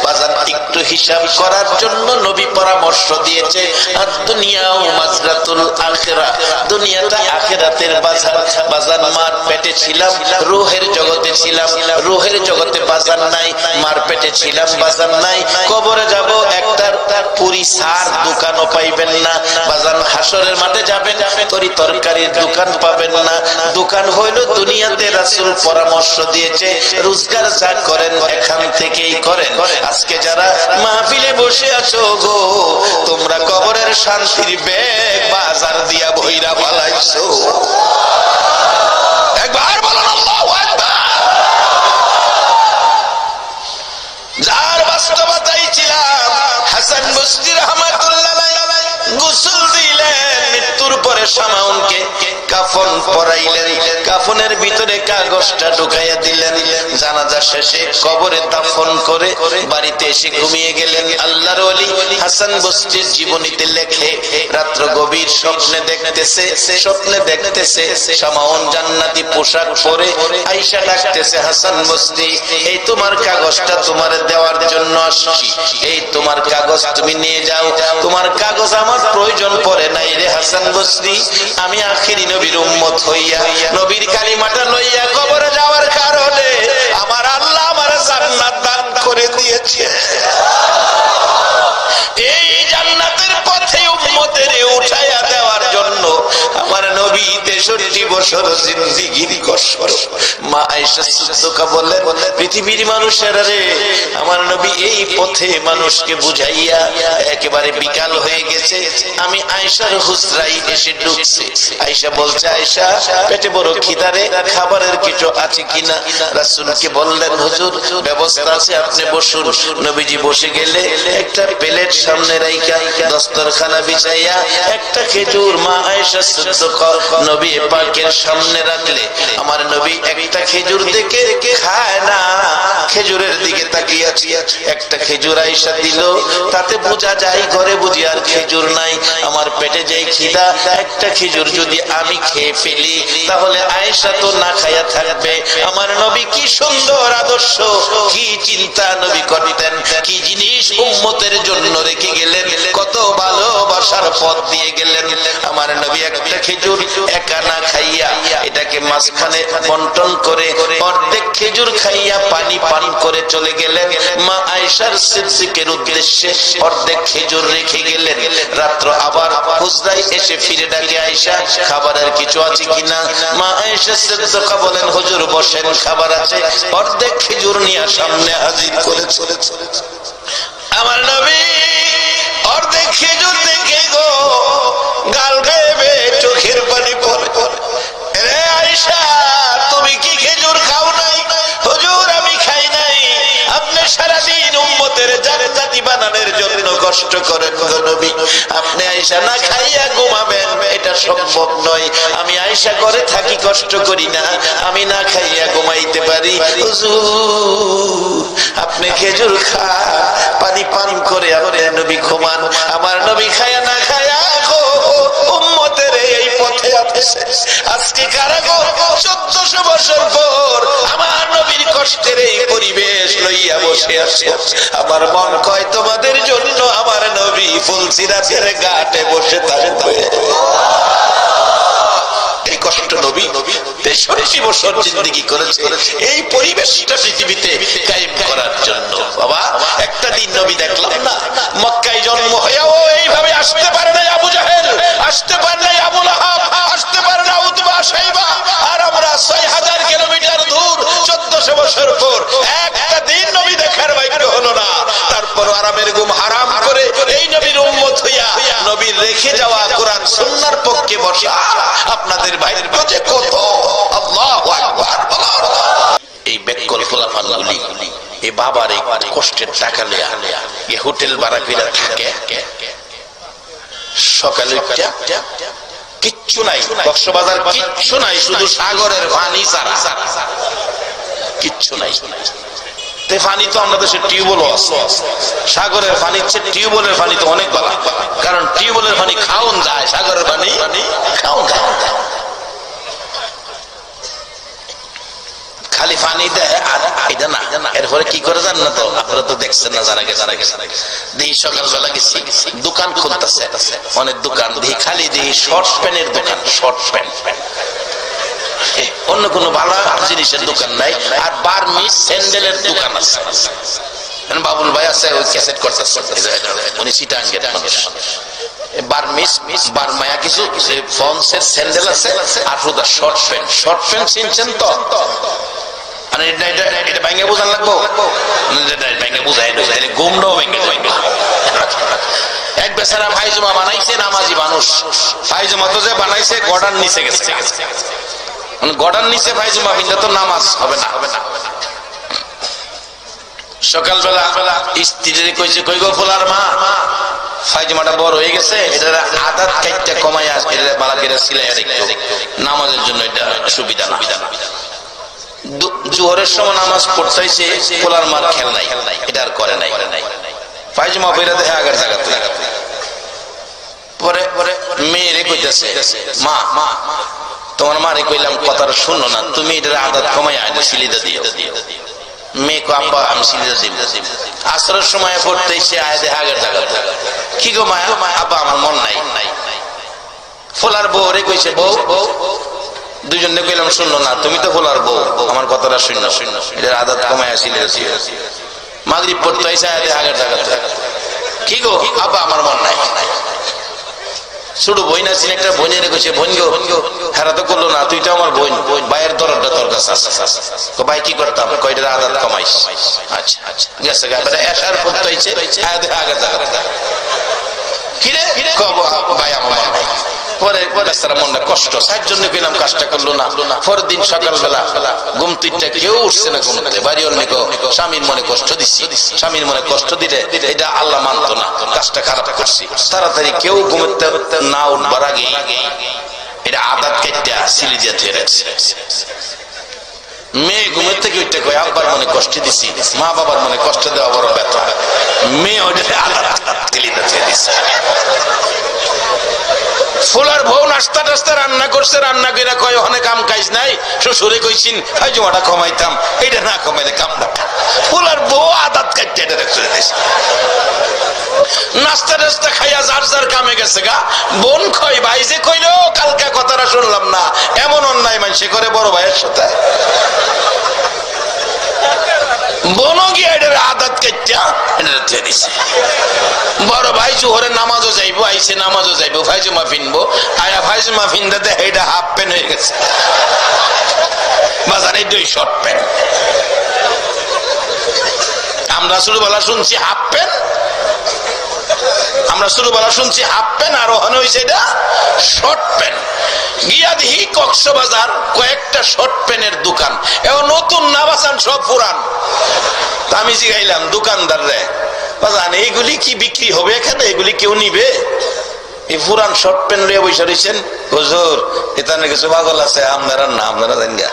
বাজার একটু হিসাব করার জন্য নবী পরামর্শ দিয়েছে। আর দুনিয়াও মাজরাতুল আখিরা, দুনিয়াটা আখিরাতের বাজার। বাজার মার পেটে ছিলাম, রূহের জগতে ছিলাম, রূহের জগতে বাজার নাই, মার পেটে ছিলাম, বাজার নাই। কবরে যাব, একটা পুরি সার দোকানও পাইবেন না। বাজার হাসরের মাঠে যাবেন, তরি তরকারির দোকান পাবেন না। দোকান হইল দুনিয়াতে। রাসূল পরামর্শ দিয়েছে, রোজগার যা করেন এখান থেকেই করেন। আজকে যারা মাহফিলে বসে আছো গো, তোমরা কবরের শান্তির ব্যাগ বাজার দিয়া ভইরা পালাইছো। একবার বলুন আল্লাহু আকবার। যার বাস্তবতাই ছিলাম, হাসান বসরি রাহমাতুল্লাহ আলাইহি গোসল দিলেন, মৃত্যুর পরে শামাউনকে কাফন পরাইলেন, কাফনের ভিতরে কাগজটা ঢুকাইয়া দিলেন। জানাজা শেষে কবরে দাফন করে বাড়িতে এসে ঘুমিয়ে গেলেন। আল্লাহর ওলি হাসান বসরির জীবনীতে লেখে, রাত্র গভীর স্বপ্নে দেখতেছে শামাউন জান্নাতি পোশাক পরে আয়েশা ডাকতেছে, হাসান বসরি, এই তোমার কাগজটা তোমার দেওয়ার জন্য আসছি, এই তোমার কাগজ তুমি নিয়ে যাও। তোমার কাগজ আমার প্রয়োজন পড়ে নাই রে হাসান বসরি, আমি আখিরি নবীর উম্মত হইয়া নবীর কালিমাটা লইয়া কবরে যাওয়ার কারণে আমার আল্লাহ আমার জান্নাত দান করে দিয়েছে। এই জান্নাতের পথে উম্মতের উঠাইয়া দেওয়ার জন্য আমার নবী 63 বছর জিন্দেগির কষ্ট। মা আয়েশা সিদ্দিকা বলেন, পৃথিবীর মানুষেরা রে, আমার নবী এই পথে মানুষকে বুঝাইয়া একেবারে বিকাল হয়ে গেছে, আমি আয়েশার হুজরায় এসে ঢুকছি। আয়েশা বলছে, আয়েশা পেটে বড় খিদা রে, খাবারের কিছু আছে কিনা? রাসূলকে বললেন, হুজুর ব্যবস্থা আছে, আপনি বসুন। নবীজি বসে গেলে একটা প্লেট সামনে রাইখা দস্তরখানা বিছাইয়া একটা খেজুর মা আয়েশা সিদ্দিকা নবী পাকের সামনে রাখলে আমার নবী একটা খেজুর দেখে খায় না, খেজুরের দিকে তাকিয়ে আছে। একটা খেজুর আয়েশা দিল, তাতে বোঝা যায় ঘরে বুঝি আর খেজুর নাই। আমার পেটে যে খিদা, একটা খেজুর যদি আমি খেয়ে ফেলি তাহলে আয়েশা তো না খাইয়া থাকবে। আমার নবী কি সুন্দর আদর্শ, কি চিন্তা নবী করতেন, কি জিনিস উম্মতের জন্য রেখে গেলেন, কত ভালোবাসার পথ দিয়ে গেলেন। আমার নবী একটা খেজুর একা না খাইয়া এটাকে মাঝখানে বন্টন করে অর্ধেক খেজুর খাইয়া পানি পান করে চলে গেলেন। মা আয়েশার সিদ্দিকের উদ্দেশ্যে অর্ধেক খেজুর রেখে গেলেন। রাত্র আবার হুজরায় এসে ফিরে ডাকে, আয়েশা খাবারের কিছু আছে কিনা? মা আয়েশা সিদ্দিকা বলেন, হুজুর বসেন, খাবার আছে। অর্ধেক খেজুর নিয়ে সামনে হাজির করে চলে আমার নবী অর্ধেক খেজুর দেখে গো গাল বেয়ে চোখের পানি পড়ে। রে আয়েশা, তুমি কি খেজুর খাও নাই? হুজুর আমি খাই নাই। আপনি সারাদিন উম্মতের জান্নাতি বানানোর জন্য কষ্ট করেন গো নবী, আপনি আয়েশা না খাইয়া ঘুমাবেন এটা সম্ভব নয়। আমি আয়েশা ঘরে থাকি, কষ্ট করি না, আমি না খাইয়া ঘুমাইতে পারি। হুজুর আপনি খেজুর খা, পানি পান করে আমার নবী ঘুমান। আমার নবী খায়া না খায়া উম্মতের এই পথে আছে। আজকে কারা গো 1400 বছর পর আমার নবীর কষ্টের এই পরিবেশ লইয়া বসে আছে। আমার মন কয় তোমাদের জন্য আমার নবী ফুলসিরাতের ঘাটে বসে থাকবে। এই কষ্ট নবী 63 বছর জিন্দেগি করেছে এই পরিবেশটা পৃথিবীতে কায়েম করার জন্য। বাবা একটা দিন নবী দেখলাম না, মক্কায় জন্ম হয়েও এইভাবে আসতে পারে না আবু জাহেল, আসতে পারে না আবু লাহাব, আসতে পারে না উতবা শাইবা, আর আমরা 6000 কিলোমিটার দূর 1400 বছর পর একটা দিন নবী দেখার ভাগ্য হলো না। তারপর আরামের ঘুম হারাম করে এই নবীর উম্মত হইয়া নবীর রেখে যাওয়া কোরআন সুন্নাহর পক্ষে বসা আপনাদের ভাইয়ের কাছে কত। আল্লাহু আকবার। এই বেকল খোলাফানগুলি এই বাবার এই কষ্টের টাকা লইয়া এই হোটেল ভাড়া করে থাকে, সকালে কিচ্ছু নাই, কক্সবাজার কিচ্ছু নাই, শুধু সাগরের পানি ছাড়া কিচ্ছু নাই। পানি তো আমাদের দেশে টিউবওয়েলও আছে, সাগরের পানি টিউবওয়েলের পানি তো অনেক ভালো, কারণ টিউবওয়েলের পানি খাওন যায়, সাগরের পানি খাওন যায়। খালি পানি দেয় আর এটা না, এরপরে কি করে জান না? তো আপনারা তো দেখছেন না, যারা গেছে দেখি সকালবেলা গেছি, দোকান খুলতেছে, অনেক দোকান দেখি খালি দেখি শর্ট প্যান্টের দোকান, শর্ট প্যান্ট, অন্য কোনো ভালো জিনিসের দোকান নাই। আর বার্মিজ স্যান্ডেলের দোকান আছে। বাবুল ভাই আছে, ওই ক্যাসেট করতেছে, উনি চিটাঙ্গের মানুষ। বার্মিজ বার্মায়া কিছু ফন্সের স্যান্ডেল আছে, আর শুধু শর্ট প্যান্ট। শর্ট প্যান্ট চিনছেন তো? এটা ব্যাঙ্গে বোঝান লাগবো, ব্যাঙ্গে বুঝাই গুমটাও ব্যাঙ্গে। এক বেচারা ফাইজমা বানাইছে, নামাজি মানুষ, ফাইজমা তো যে বানাইছে গড়ার নিচে গেছে, গড়ার নিচে ফাইজমা বিন্দা তো নামাজ হবে না। সকালবেলা স্ত্রীর কইছে, কই গো ফুলার মা, ফাইজমাটা বড় হয়ে গেছে, এটা আদাত কাইটটা কমায় আসে, এটা বালাকেরা সিলাই আর একটু নামাজের জন্য এটা সুবিধা না। জোহরের সময় নামাজ পড়তেছে, পোলার মার খেল নাই, এটা আর করে নাই। ফাইজমা বইরা দেখে আগের জায়গাতে। পরে মেয়েরে কইতেছে, মা তোমার মারে কইলাম কথাটা শুনো না, তুমি এটার আদাত কমাই আইলে সিলিদা দিও। মেয়ে কো আব্বা আমি সিলিদা দিব। আসরের সময় পড়তে সে আয় দেখে আগের জায়গাতে। কি গো মায়া? আব্বা আমার মন নাই। ফোলার বউ রে কইছে, বউ দুজনে কইলাম শুনো না, তুমি তো ফোলার বউ, আমার কথাটা শুনো, এটার আদাত কমাই সিলিদা দিও। মাগরিব পড়তে আইসা আয় দেখে আগের জায়গাতে। কি গো? আব্বা আমার মন নাই। ছোট বোন আছেন, একটা বোনের কইছে, বোন গো হেরা তো করলো না, তুই তো আমার বোন, ভাইয়ের দরদটা তোর কাছে আছে। ভাই কি করতাম? কয়টার আদাত কমাইস। আচ্ছা গেছে গায়ে এসার করতে হয়েছে আগে জায়গা। কিরে কব ভাই আমার মন নাই। পরে বেচারা মনটা কষ্ট, সার জন্য পেলাম কাজটা করলো না। পরের দিন সকালবেলা ঘুম তুইটা কেউ উঠছে না ঘুমতে, বাড়ি অনেক স্বামীর মনে কষ্ট দিচ্ছি, স্বামীর মনে কষ্ট দিলে এটা আল্লাহ মানতো না, কাজটা খারাপ করছি। তাড়াতাড়ি কেউ ঘুমতে না উঠবার আগে এটা আদাত কেটে সিলি দিয়ে ধরে রাখছে। মেয়ে ঘুমের থেকে উঠতে কয় আব্বার মনে কষ্ট দিছি, মা বাবার মনে কষ্ট দেওয়া বড় ব্যথা। মেয়ে ওইটা আদাত তিলিতে ছেড়ে দিচ্ছে। ফুলার বউ নাস্তা টাস্তা রান্না করছে, রান্না করে কয় অনেক কাম কাজ নাই, শ্বশুরে কইছিন ফাইজমাটা কমাইতাম, এইটা না কমাইলে কামটা। ফুলার বউ আদাত কাটতে এটা রেখে দিয়েছে। নাস্তা টাস্তা খাইয়া যার যার কামে গেছে গা। বোন কয় ভাই যে কইলো কালকে কথাটা শুনলাম না, এমন অন্যায় মানুষে করে বড় ভাইয়ের সাথে। বনো গিয়ে এটার আদাত কাটটা এটা রেখে দিছে। বড় ভাই জোহরে নামাজও যাইবো, আইসে নামাজও যাইবো, ফাইজমা ফিনবো, আয়া ফাইজমা ফিনতে এটা হাফ প্যান্ট হয়ে গেছে, বাজারে দুই শর্ট প্যান্ট। আমরা ছোটবেলা শুনছি হাফ প্যান্ট, আমরা ছোটবেলা শুনছি হাফ প্যান্ট, আর ওখানে হয়েছে এটা শর্ট প্যান্ট। গিয়া দেখি কক্সবাজার কয়েকটা শর্ট প্যান্টের দোকান, এও নতুন না বাঁচান, সব পুরান। তা আমি জিগাইলাম দোকানদার রে, বাজান এইগুলি কি বিক্রি হবে এখানে? এগুলি কেউ নিবে? এই পুরান শর্ট প্যান্ট লইয়া বসে রয়েছেন। হুজুর এখানে কিছু পাগল আছে, আপনারা না আপনারা জান গা।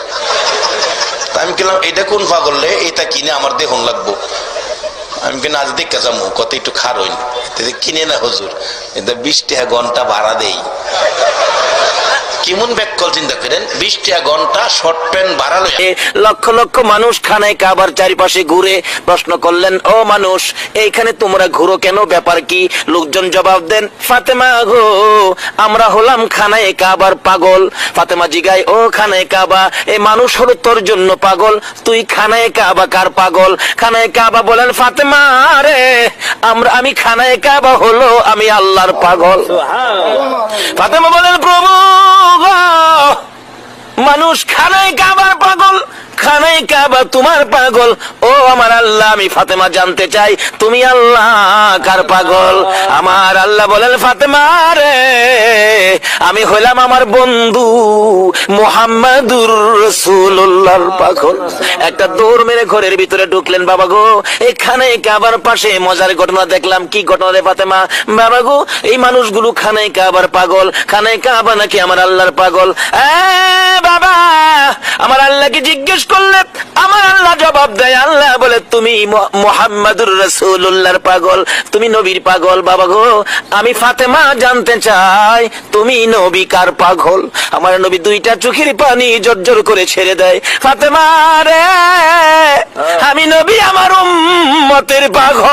আমি বললাম এটা কোন পাগল রে, এটা কিনে আমার দেখুন লাগবো। আমি কিনা আজ দেখে যাবো, কত একটু খার হইনি কিনে না হুজুর, এটা 20 টাকা ঘন্টা ভাড়া দেই। কেমন ব্যাককল চিন্তা করেন, 20 টাকা ঘন্টা শর্ট প্যান্ট ভাড়া লই। লক্ষ লক্ষ মানুষ খানায় কাবার চারিপাশে ঘুরে প্রশ্ন করলেন, ও মানুষ এইখানে তোমরা ঘুরো কেন, ব্যাপার কি? লোকজন জবাব দেন, ফাতেমা গো আমরা হলাম খানায় কাবার পাগল। ফাতেমা জিগায়, ও খানায় কাবা এই মানুষ হলো তোর জন্য পাগল, তুই খানায় কাবা কার পাগল? খানায় কাবা বলেন, ফাতেমা রে আমি খানায় কাবা হলো আমি আল্লাহর পাগল। ফাতেমা বলেন, প্রভু মানুষ খানায় কাবার পাগল, খানায় কাবা তোমার পাগল। ও আমার আল্লাহ, আমি ফাতেমা জানতে চাই তুমি আল্লাহ কার পাগল? আমার আল্লাহ বলেন, ফাতেমা রে আমি হইলাম আমার বন্ধু মুহাম্মাদুর রাসূলুল্লাহর পাগল। একটা দৌড় মেরে ঘরের ভিতরে ঢুকলেন। বাবা গো এখানে কাবার পাশে মজার ঘটনা দেখলাম। কি ঘটনা রে ফাতেমা? বাবা গো এই মানুষগুলো খানায় কাবার পাগল, খানায় কাবা নাকি আমার আল্লাহর পাগল। বাবা আমার আল্লাহকে জিজ্ঞেস করলে আমার আল্লাহ জবাব দেয়, আল্লাহ বলে তুমি মুহাম্মাদুর রাসূলুল্লাহর পাগল, তুমি নবীর পাগল। বাবা গো আমি ফাতেমা জানতে চাই তুমি নবী কার পাগল? আমার নবী দুইটা চোখের পানি জর্জর করে ছেড়ে দেয়, ফাতেমা রে আমি নবী আমার উম্মতের পাগল।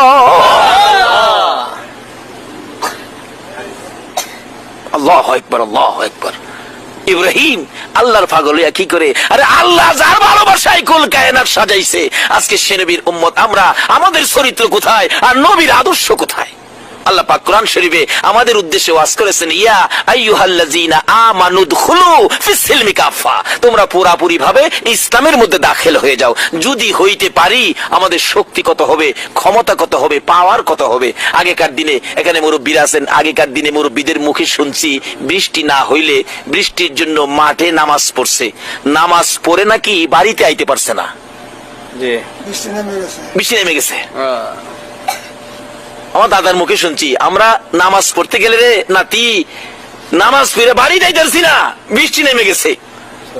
আল্লাহু আকবার, আল্লাহু আকবার। ইব্রাহিম আল্লাহর পাগল হইয়া কি করে? আরে আল্লাহ যার ভালোবাসায় কুল কায়নাত সাজাইছে, আজকে সে নবীর উম্মত আমরা, আমাদের চরিত্র কোথায় আর নবীর আদর্শ কোথায়? আল্লাহ পাক কোরআন শরীফে আমাদের উদ্দেশ্যে ওয়াজ করেছেন, ইয়া আইয়ুহাল্লাযীনা আমানু দুখুলু ফিস-সিলমি কাফা, তোমরা পুরাপুরি ভাবে ইসলামের মধ্যে দাখিল হয়ে যাও। যদি হইতে পারি আমাদের শক্তি কত হবে, ক্ষমতা কত হবে, পাওয়ার কত হবে। আগেকার দিনে এখানে মুরব্বীরা আছেন, আগেকার দিনে মুরব্বীদের মুখে শুনছি বৃষ্টি না হইলে বৃষ্টির জন্য মাঠে নামাজ পড়ছে, নামাজ পড়ে নাকি বাড়িতে আইতে পারছে না, বৃষ্টি নেমে গেছে। আমার দাদার মুখে শুনছি, আমরা নামাজ পড়তে গেলে রে নাতি, নামাজ পড়ে বাড়ি যাইতেছি না, বৃষ্টি নেমে গেছে।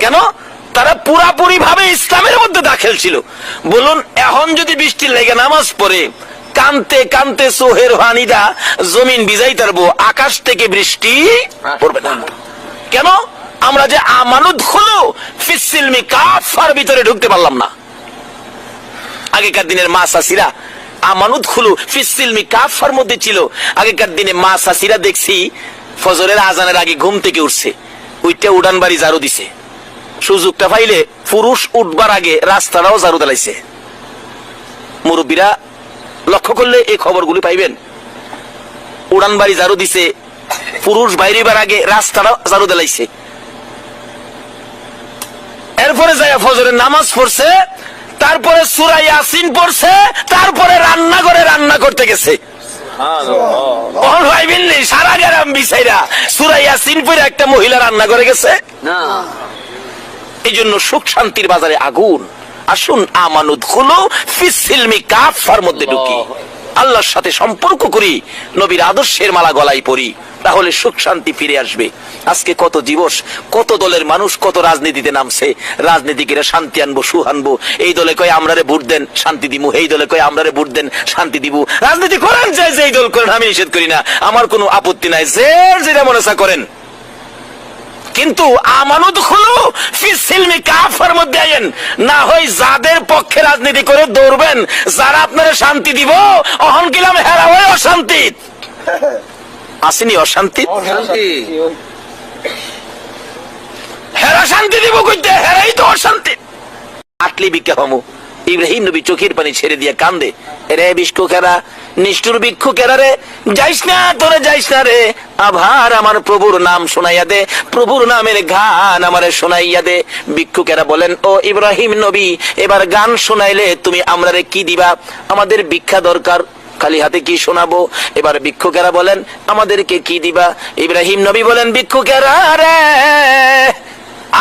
কেন? তারা পুরাপুরি ভাবে ইসলামের মধ্যে দাখিল ছিল। বলুন, এখন যদি বৃষ্টি লেগে নামাজ পড়ে কানতে কানতে সোহের হানিদা জমিন ভিজাই তারবো, আকাশ থেকে বৃষ্টি পড়বে না। কেন? আমরা যে আমানত হলো ফিসিলমি কাফার ভিতরে ঢুকতে পারলাম না। আগেকার দিনের মা চাচিরা আমানত হলো ফিসিলমি কাফার মধ্যে ছিল। আগেকার দিনে মা চাচিরা দেখছি ফজরের আজানের আগে ঘুম থেকে উঠছে, উইটা উড়ান বাড়ি ঝাড়ু দিছে। সুযোগটা পাইলে পুরুষ উঠবার আগে রাস্তাটাও ঝাড়ু দিলাইছে। মুরব্বীরা লক্ষ্য করলে এই খবরগুলি পাইবেন। উড়ান বাড়ি ঝাড়ু দিছে, পুরুষ বাইরেবার আগে রাস্তাটাও ঝাড়ু দিলাইছে। এরপরে যায় ফজরের নামাজ পড়ছে, তারপরে সূরা ইয়াসিন পড়ছে, তারপরে রান্নাঘরে রান্না করতে গেছে। সারা গ্রাম বিছাইরা সূরা ইয়াসিন পড়ে একটা মহিলা রান্না করে গেছে না। এই জন্য সুখ শান্তির বাজারে আগুন। আসুন আমানত হলো ফিসিলমি কাফার মধ্যে ঢুকি, আল্লাহর সাথে সম্পর্ক করি, নবীর আদর্শের মালা গলায় পড়ি, তাহলে সুখ শান্তি ফিরে আসবে। আজকে কত দিবস, কত দলের মানুষ কত রাজনীতিতে নামছে। রাজনীতিকেরা শান্তি আনবো, সুখ আনবো, এই দলে কয় আমরারে ভোট দেন শান্তি দিব, এই দলে কয় আমরারে ভোট দেন শান্তি দিব। রাজনীতি করেন চাই যে এই দল করেন, আমি নিষেধ করি না, আমার কোনো আপত্তি নাই, যে যেটা মনে চা করেন। কিন্তু আমানত হলো ফিসিলমি কাফার মধ্যে আইন না, হয় যাদের পক্ষে রাজনীতি করে দৌড়বেন, যারা আপনারা শান্তি দিব, অহন কিলাম হেরা হয়ে অশান্তি আসেনি, অশান্তি হেরা শান্তি দিব কইতে, হেরাই তো অশান্তি। আটলি বিজ্ঞা হমু ইব্রাহিম নবী চোখের পানি ছেড়ে দিয়ে কান্দে, রে ভিক্ষুকেরা, নিষ্ঠুর ভিক্ষুকেরা রে, যাইস না, তোরে যাইস না রে, আবার আমার প্রভুর নাম শোনাইয়া দে, প্রভুর নামের গান আমারে শোনাইয়া দে। ভিক্ষুকেরা বলেন, ও ইব্রাহিম নবী, এবার গান শোনাইলে তুমি আমরারে কি দিবা? আমাদের ভিক্ষা দরকার, খালি হাতে কি শোনাবো? এবার ভিক্ষুকেরা বলেন, আমাদেরকে কি দিবা? ইব্রাহিম নবী বলেন, ভিক্ষুকেরা রে,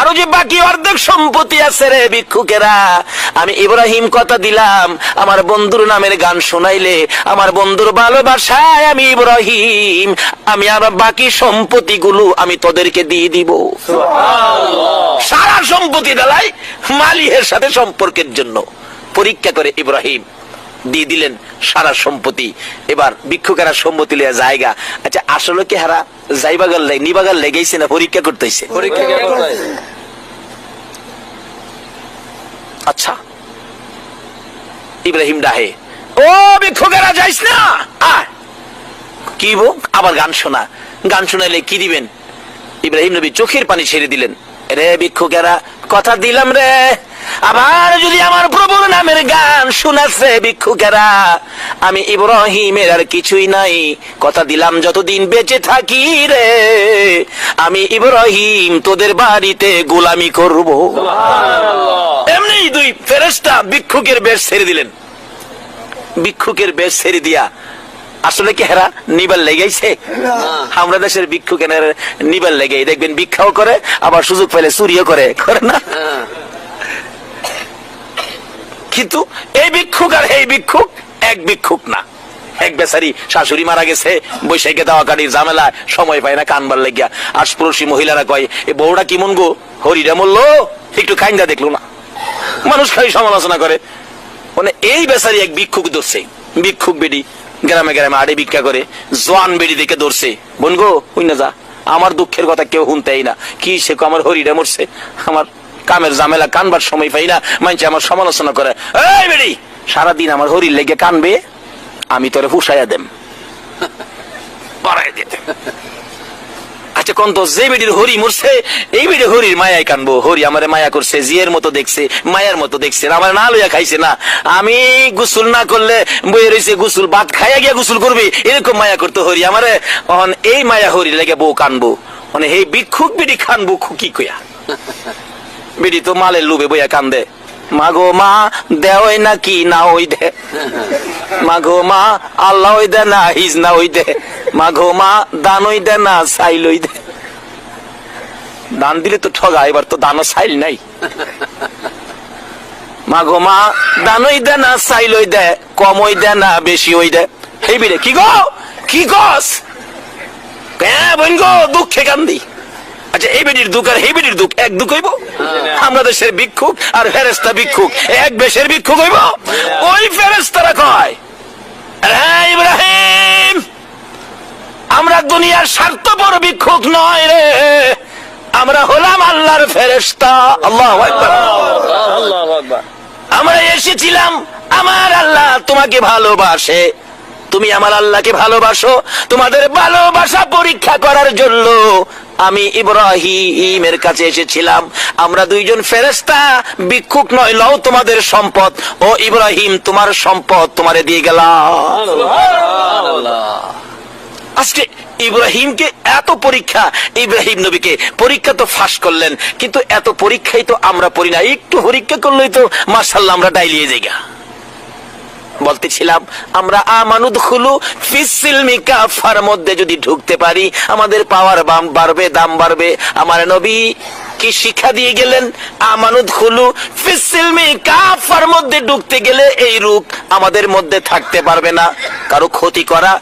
আরো যে বাকি অর্ধেক সম্পত্তি আছে রে ভিক্ষুকেরা, আমি ইব্রাহিম কথা দিলাম, আমার বন্ধুর নামের গান শোনাইলে, আমার বন্ধুর ভালোবাসায় আমি ইব্রাহিম, আমি আর বাকি সম্পত্তি গুলো আমি তোদেরকে দিয়ে দিব। সারা সম্পত্তি ডালাই মালিকের সাথে সম্পর্কের জন্য পরীক্ষা করে ইব্রাহিম দিয়ে দিলেন সারা সম্পত্তি। এবার ভিক্ষুকেরা সম্পত্তি লিয়া জায়গা। আচ্ছা, আসলে কি হারা যাইবাগাল নিবাগাল লেগেছে না পরীক্ষা করতেছে? আচ্ছা, ইব্রাহিম ডাহে, ও ভিক্ষুকেরা যাইস না, কি বো আবার গান শোনা, গান শোনাইলে কি দিবেন? ইব্রাহিম নবী চোখের পানি ছেড়ে দিলেন, রে ভিক্ষুকেরা, কথা দিলাম রে, আবার যদি আমার প্রভুর নামের গান শোনাচ্ছে ভিক্ষুকেরা, আমি ইব্রাহিমের আর কিছুই নাই, কথা দিলাম যতদিন বেঁচে থাকি রে, আমি ইব্রাহিম তোদের বাড়িতে গোলামি করব। এমনি দুই ফেরেশতা ভিক্ষুকের বেশ ছেড়ে দিলেন। ভিক্ষুকের বেশ ছেড়ে দিয়া আসলে কি হেরা নিবার লেগেছে? আমরা দেশের ভিক্ষুকের নিবার লেগে দেখবেন ভিক্ষাও করে, আবার সুযোগ পেলে চুরিও করে, করে না? কিন্তু এই ভিক্ষুক আর এই ভিক্ষুক এক ভিক্ষুক না। এক বেচারি শাশুড়ি মারা গেছে, বৈশাখে দাওয়া কাটির ঝামেলা, সময় পায় না কানবার লেগিয়া। আশপাশি মহিলারা কয়, এ বউটা কি মন গো, হরিরা মরলো, একটু খাইন্দা দেখলো না, মানুষ খাই সমালোচনা করে। মানে এই বেচারি এক ভিক্ষুক ধরছে, ভিক্ষুক বেডি গ্রামে গ্রামে আড়ে ভিক্ষা করে, জোয়ান বেডি দেখে ধরছে, বোন গো হুই না যা, আমার দুঃখের কথা কেউ শুনতেই না, কি সে আমার হরিরা মরছে, আমার কামের ঝামেলা, কানবার সময় পাই না, মানছে আমার সমালোচনা করে। এই বেডি, সারাদিন আমার হরির লেগে কানবে, আমি তোরে ফুসাইয়া দেম, বাড়াই দিতে। আচ্ছা কোন তো, যে বেডির হরি মরছে, এই বেডি হরির মায়ায় কানবো, হরি আমারে মায়া করছে, জিয়ের মতো দেখছে, মায়ার মতো দেখছে, আমার না লইয়া খাইছে না, আমি গোসল না করলে বইয়ে রয়েছে, গোসল ভাত খাইয়া গিয়া গোসল করবি, এরকম মায়া করতো হরি আমারে। এই মায়া হরি লেগে বউ কানবো, মানে এই ভিক্ষুক বেডি কানবো কি কইয়া? বেডি তো মালের লুবে বইয়া কান্দে, মাগো মা দেওই না কি না ওই দে, মাগো মা আল্লাহ ওই দে না হিজ না ওই দে, মাগো মা দান ওই দে না সাইল ওই দে। দান দিলে তো ঠগা, এবার তো দানও সাইল নাই। মাগো মা দান ওই দে না সাইল ওই দে, কম ওই দে না বেশি ওই দে, এই বিরে কি গো, কি গস হ্যাঁ বোন গো, দুঃখে কান্দি। আচ্ছা এই বেটির দুঃখ আর এই বেটির দুঃখ এক দুঃখ হইব? আমরা দেশের ভিক্ষুক আর ফেরেশতা ভিক্ষুক এক বেশের ভিক্ষুক হইব? ওই ফেরেশতারা কয়, হ্যাঁ ইব্রাহিম, আমরা দুনিয়ার স্বার্থপর ভিক্ষুক নয় রে, আমরা হলাম আল্লাহর ফেরেশতা। আল্লাহু আকবার। আমরা এসেছিলাম, আমার আল্লাহ তোমাকে ভালোবাসে, তুমি আমার আল্লাহকে ভালোবাসো, তোমাদের ভালোবাসা পরীক্ষা করার জন্য আমি ইব্রাহিমের কাছে এসেছিলাম। আমরা দুইজন ফেরেশতা, ভিক্ষুক নয়, লও তোমাদের সম্পদ, ও ইব্রাহিম তোমার সম্পদ তোমারে দিয়ে গেলাম। আজকে ইব্রাহিমকে এত পরীক্ষা, ইব্রাহিম নবীকে পরীক্ষা তো ফাঁস করলেন, কিন্তু এত পরীক্ষাই তো আমরা পড়ি না। একটু পরীক্ষা করলেই তো মাশাআল্লাহ আমরা ডাইলিয়ে যাইগা। বলতেছিলাম আমরা আমানুদখুলু ফিসসিলমি কাফার মধ্যে যদি ঢুকতে পারি আমাদের পাওয়ার বাড়বে, দাম বাড়বে। আমার নবী কি শিক্ষা দিয়ে গেলেন? আমানুদখুলু ফিসসিলমি কাফার মধ্যে ঢুকতে গেলে এই রূপ আমাদের মধ্যে থাকতে পারবে না। কারো ক্ষতি করা,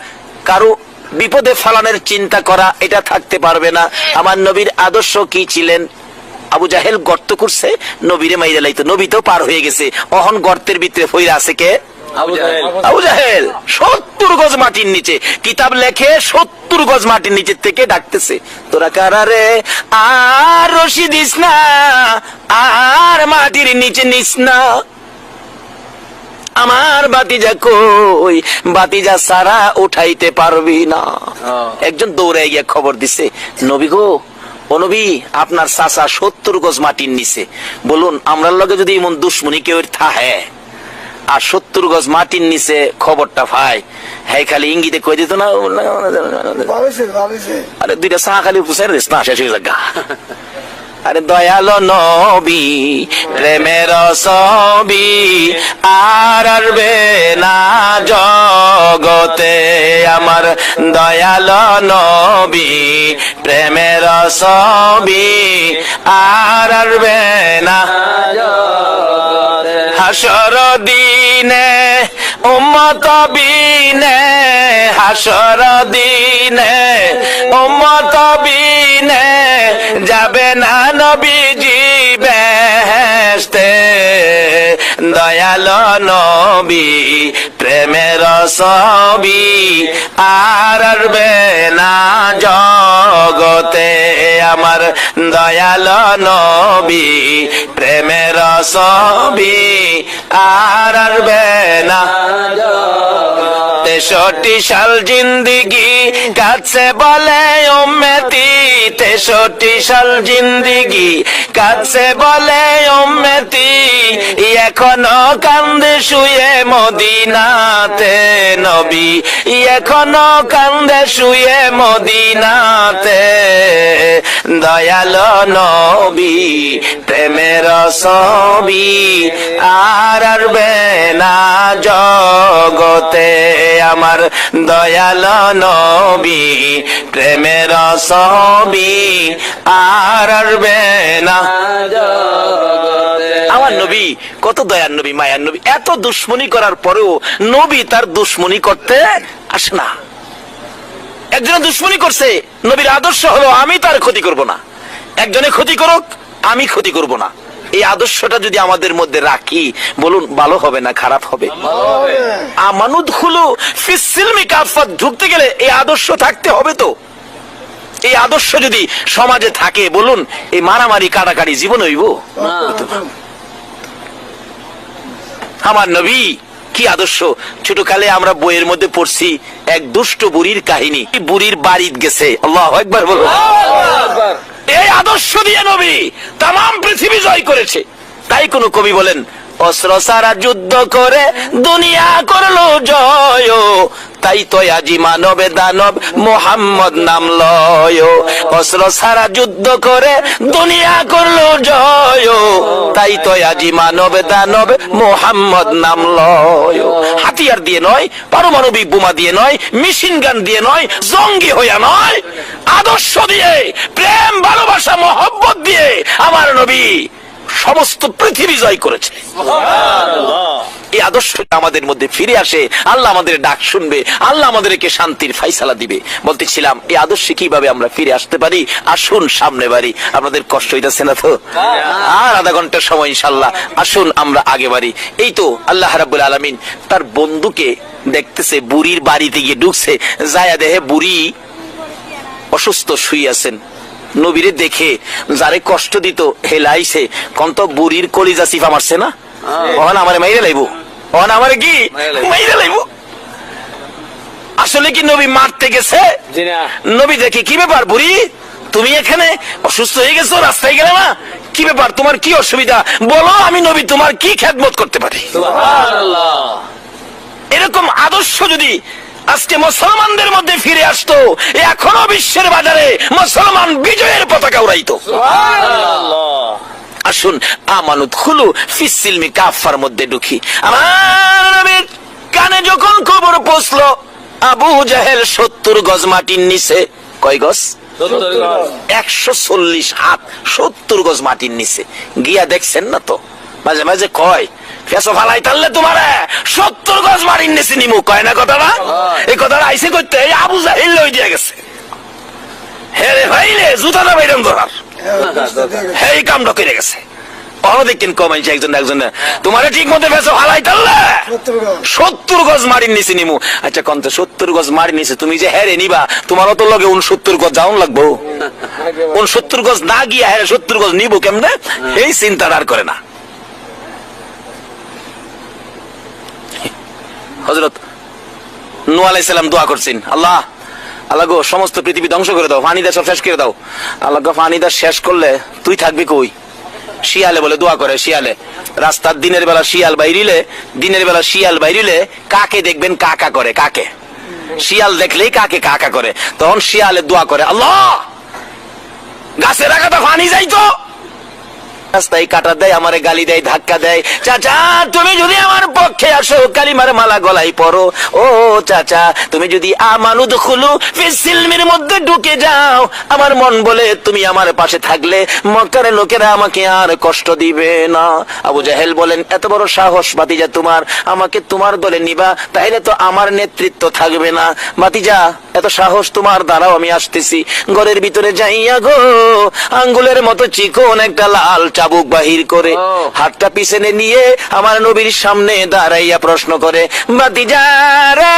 কারো বিপদে ফেলানোর চিন্তা করা, এটা থাকতে পারবে না। আমার নবীর আদর্শ কি ছিলেন? আবু জাহেল গর্ত করছে, নবীরে মাইরা লাইতো, নবী তো পার হয়ে গেছে, অহন গর্তের ভিতরে ফইরা আছে কে? আবু জাহেল। 70 গজ মাটির নিচে, কিতাব লেখে 70 গজ মাটির নিচে থেকে ডাকতেছে, তোরা কারা রে? আর রশি দিস না, আর মাটির নিচে নিস না, আমার বাতিজা কই, বাতিজা সারা উঠাইতে পারবি না। একজন দৌড়ে গিয়ে খবর দিছে, নবী গো, ও নবী, আপনার চাচা 70 গজ মাটির নিচে, বলুন আমরার লগে যদি এমন দুশ্মনী কেউ থাহে আর 70 গজ মাটির নিচে খবরটা পায়, হ্যাঁ খালি ইঙ্গিতে কই দিত না, আরে দুইটা চা খালি পুষাই দিস না, শেষ হয়ে যাক। আরে দয়ালো নবী প্রেমের ছবি আর আসবে না জগতে, আমার দয়ালো নবী প্রেমের ছবি আর আসবে না হাসর দিনে উম্মত বিনে, হাসর দিনে উম্মত বিনে যাবে না নবীজি বেহেশতে, দয়ালো নবী প্রেমের ছবি আর আসবে না জগতে, আমার দয়ালো নবী প্রেমের ছবি আর আসবে না। 63 সাল জিন্দিগি কাছে বলে উম্মতি, 63 সাল জিন্দিগি কাছে বলে উম্মতি, এখনো কান্দে শুয়ে মদিনাতে নবী, এখনো কান্দে শুয়ে মদিনাতে, দয়ালো নবী প্রেমের ছবি আর আসবে না জগতে, আমার দয়ালো নবী প্রেমের ছবি আর আসবে না। আমার নবী কত দয়ার নবী, মায়ার নবী, এত দুশ্মনী করার পরেও নবী তার দুশ্মনী করতে আসে না। একজনে দুশ্মনী করছে, নবীর আদর্শ হলো আমি তার ক্ষতি করব না, একজনে ক্ষতি করুক আমি ক্ষতি করব না। এই আদর্শটা যদি আমাদের মধ্যে রাখি, বলুন ভালো হবে না খারাপ হবে? আমানুদখুলু ফিসসিলমি কাফাত, ঢুকতে গেলে এই আদর্শ থাকতে হবে। তো এই আদর্শ যদি সমাজে থাকে, বলুন এই মারামারি কাটাকাটি জীবন হইব? আমার নবী কি আদর্শ! ছোটকালে আমরা বইয়ের মধ্যে পড়ছি এক দুষ্ট বুড়ির কাহিনী, বুড়ির বাড়িতে গেছে, আল্লাহু আকবার বলো। এই আদর্শ দিয়ে নবী তাম পৃথিবী জয় করেছে। তাই কোন কবি বলেন, অস্ত্র সারা যুদ্ধ করে দুনিয়া করলো জয়, তাই তো আজি মানবে দানব মোহাম্মদ নাম লয়, অস্ত্র সারা যুদ্ধ করে দুনিয়া করলো জয়, তাই তো আজি মানবে দানব মোহাম্মদ নাম লয়। হাতিয়ার দিয়ে নয়, পারমাণবিক বোমা দিয়ে নয়, মেশিন গান দিয়ে নয়, জঙ্গি হইয়া নয়, আদর্শ দিয়ে, প্রেম ভালোবাসা মহব্বত দিয়ে আমার নবী সমস্ত পৃথিবী জয় করেছে। এই আদর্শটা আমাদের মধ্যে ফিরে আসে, আল্লাহ আমাদের ডাক শুনবে, আল্লাহ আমাদেরকে শান্তির ফাইসালা দিবে। বলতেছিলাম এই আদর্শে কিভাবে আমরা ফিরে আসতে পারি। আসুন সামনে বাড়ি। আপনাদের কষ্ট হইতেছে না তো? আর আধা ঘন্টার সময় ইনশাল্লাহ। আসুন আমরা আগে বাড়ি। এই তো আল্লাহ রাব্বুল আলামিন তার বন্ধুকে দেখতেছে, বুড়ির বাড়িতে গিয়ে ঢুকছে, যায়া দেহে বুড়ি অসুস্থ শুয়ে আছেন। নবীরে দেখে যারে কষ্ট দিত হেলাইছে, কন্ত বুড়ির কলিজা চিফা মারছে না, ওখান আমারে মাইরে লাইব, ওখান আমারে কি মাইরে লাইব। আসলে কি নবী মারতে গেছে? নবী দেখে, কি ব্যাপার বুড়ি, তুমি এখানে অসুস্থ হয়ে গেছো, রাস্তায় গেলে না, কি ব্যাপার, তোমার কি অসুবিধা বলো, আমি নবী তোমার কি খেদমত করতে পারি। এরকম আদর্শ যদি আজকে মুসলমানদের মধ্যে ফিরে আসতো, এখনো বিশ্বের বাজারে মুসলমান বিজয়ের পতাকা উড়াইতো। আসুন আমানুত খুলু ফিসসিলমি কাফার মধ্যে ঢুকি। আমার নবীর কানে যখন খবর পৌঁছলো আবু জাহেল 70 গজ মাটির নিচে, কয় গজ? 140 হাত, 70 গজ মাটির নিচে গিয়া দেখছেন না তো, মাঝে মাঝে কয় ফেসো ফালাই তাহলে তোমার 70 গজ মাটির নিচে নিমু, কয় না কথাটা? এই কথাটা আইসে করতে আবু জাহেল লই দিয়ে গেছে। হেরে ভাইলে জুতাটা বাইরাম ধরার এই কামটা করে গেছে। দেখেন কমাইছে একজন একজন, তোমার ঠিক মতো ফেসো ফালাই তাহলে 70 গজ মাটির নিচে নিমু। আচ্ছা কন্ত 70 গজ মাটির নিচে তুমি যে হেরে নিবা, তোমারও তো লগে 69 গজ যাওন লাগবো। 69 গজ না গিয়া হেরে 70 গজ নিবো কেমনে, এই চিন্তা আর করে না। হযরত নূহ আলাইহিস সালাম দোয়া করছেন, আল্লাহ আল্লাহ গো সমস্ত পৃথিবী ধ্বংস করে দাও, পানি দা সব শেষ করে দাও। আল্লাহ গো পানি দা শেষ করলে তুই থাকবি কই? শিয়ালে বলে দোয়া করে, শিয়ালে রাস্তার দিনের বেলা শিয়াল বাইরিলে কাকে দেখবেন কাকা করে, কাকে শিয়াল দেখলেই কাকে কাকা করে, তখন শিয়ালে দোয়া করে, আল্লাহ গাছের আগাটা পানি যাইতো, রাস্তায় কাটা দেয়, আমারে গালি দেয়, ধাক্কা দেয়, চাচা তুমি যদি আমার পক্ষে আসো, কালিমার মালা গলায় পরো, ও চাচা তুমি যদি আমানুদ খুলু ফিসসিলমির মধ্যে ঢুকে যাও, আমার মন বলে তুমি আমার পাশে থাকলে মক্কার লোকেরা আমাকে আর কষ্ট দিবে না। আবু জাহেল বলেন, এত বড় সাহস ভাতিজা তোমার, আমাকে তোমার দলে নিবা, তাইলে তো আমার নেতৃত্ব থাকবে না। ভাতিজা এত সাহস তোমার, দাঁড়াও আমি আসতেছি। ঘরের ভিতরে যাইয়া গো আঙ্গুলের মতো চিকন একটা লাল চাবুক বাহির করে হাতটা পিছনে নিয়ে আমার নবীর সামনে দাঁড়াইয়া প্রশ্ন করে, ভাতিজা রে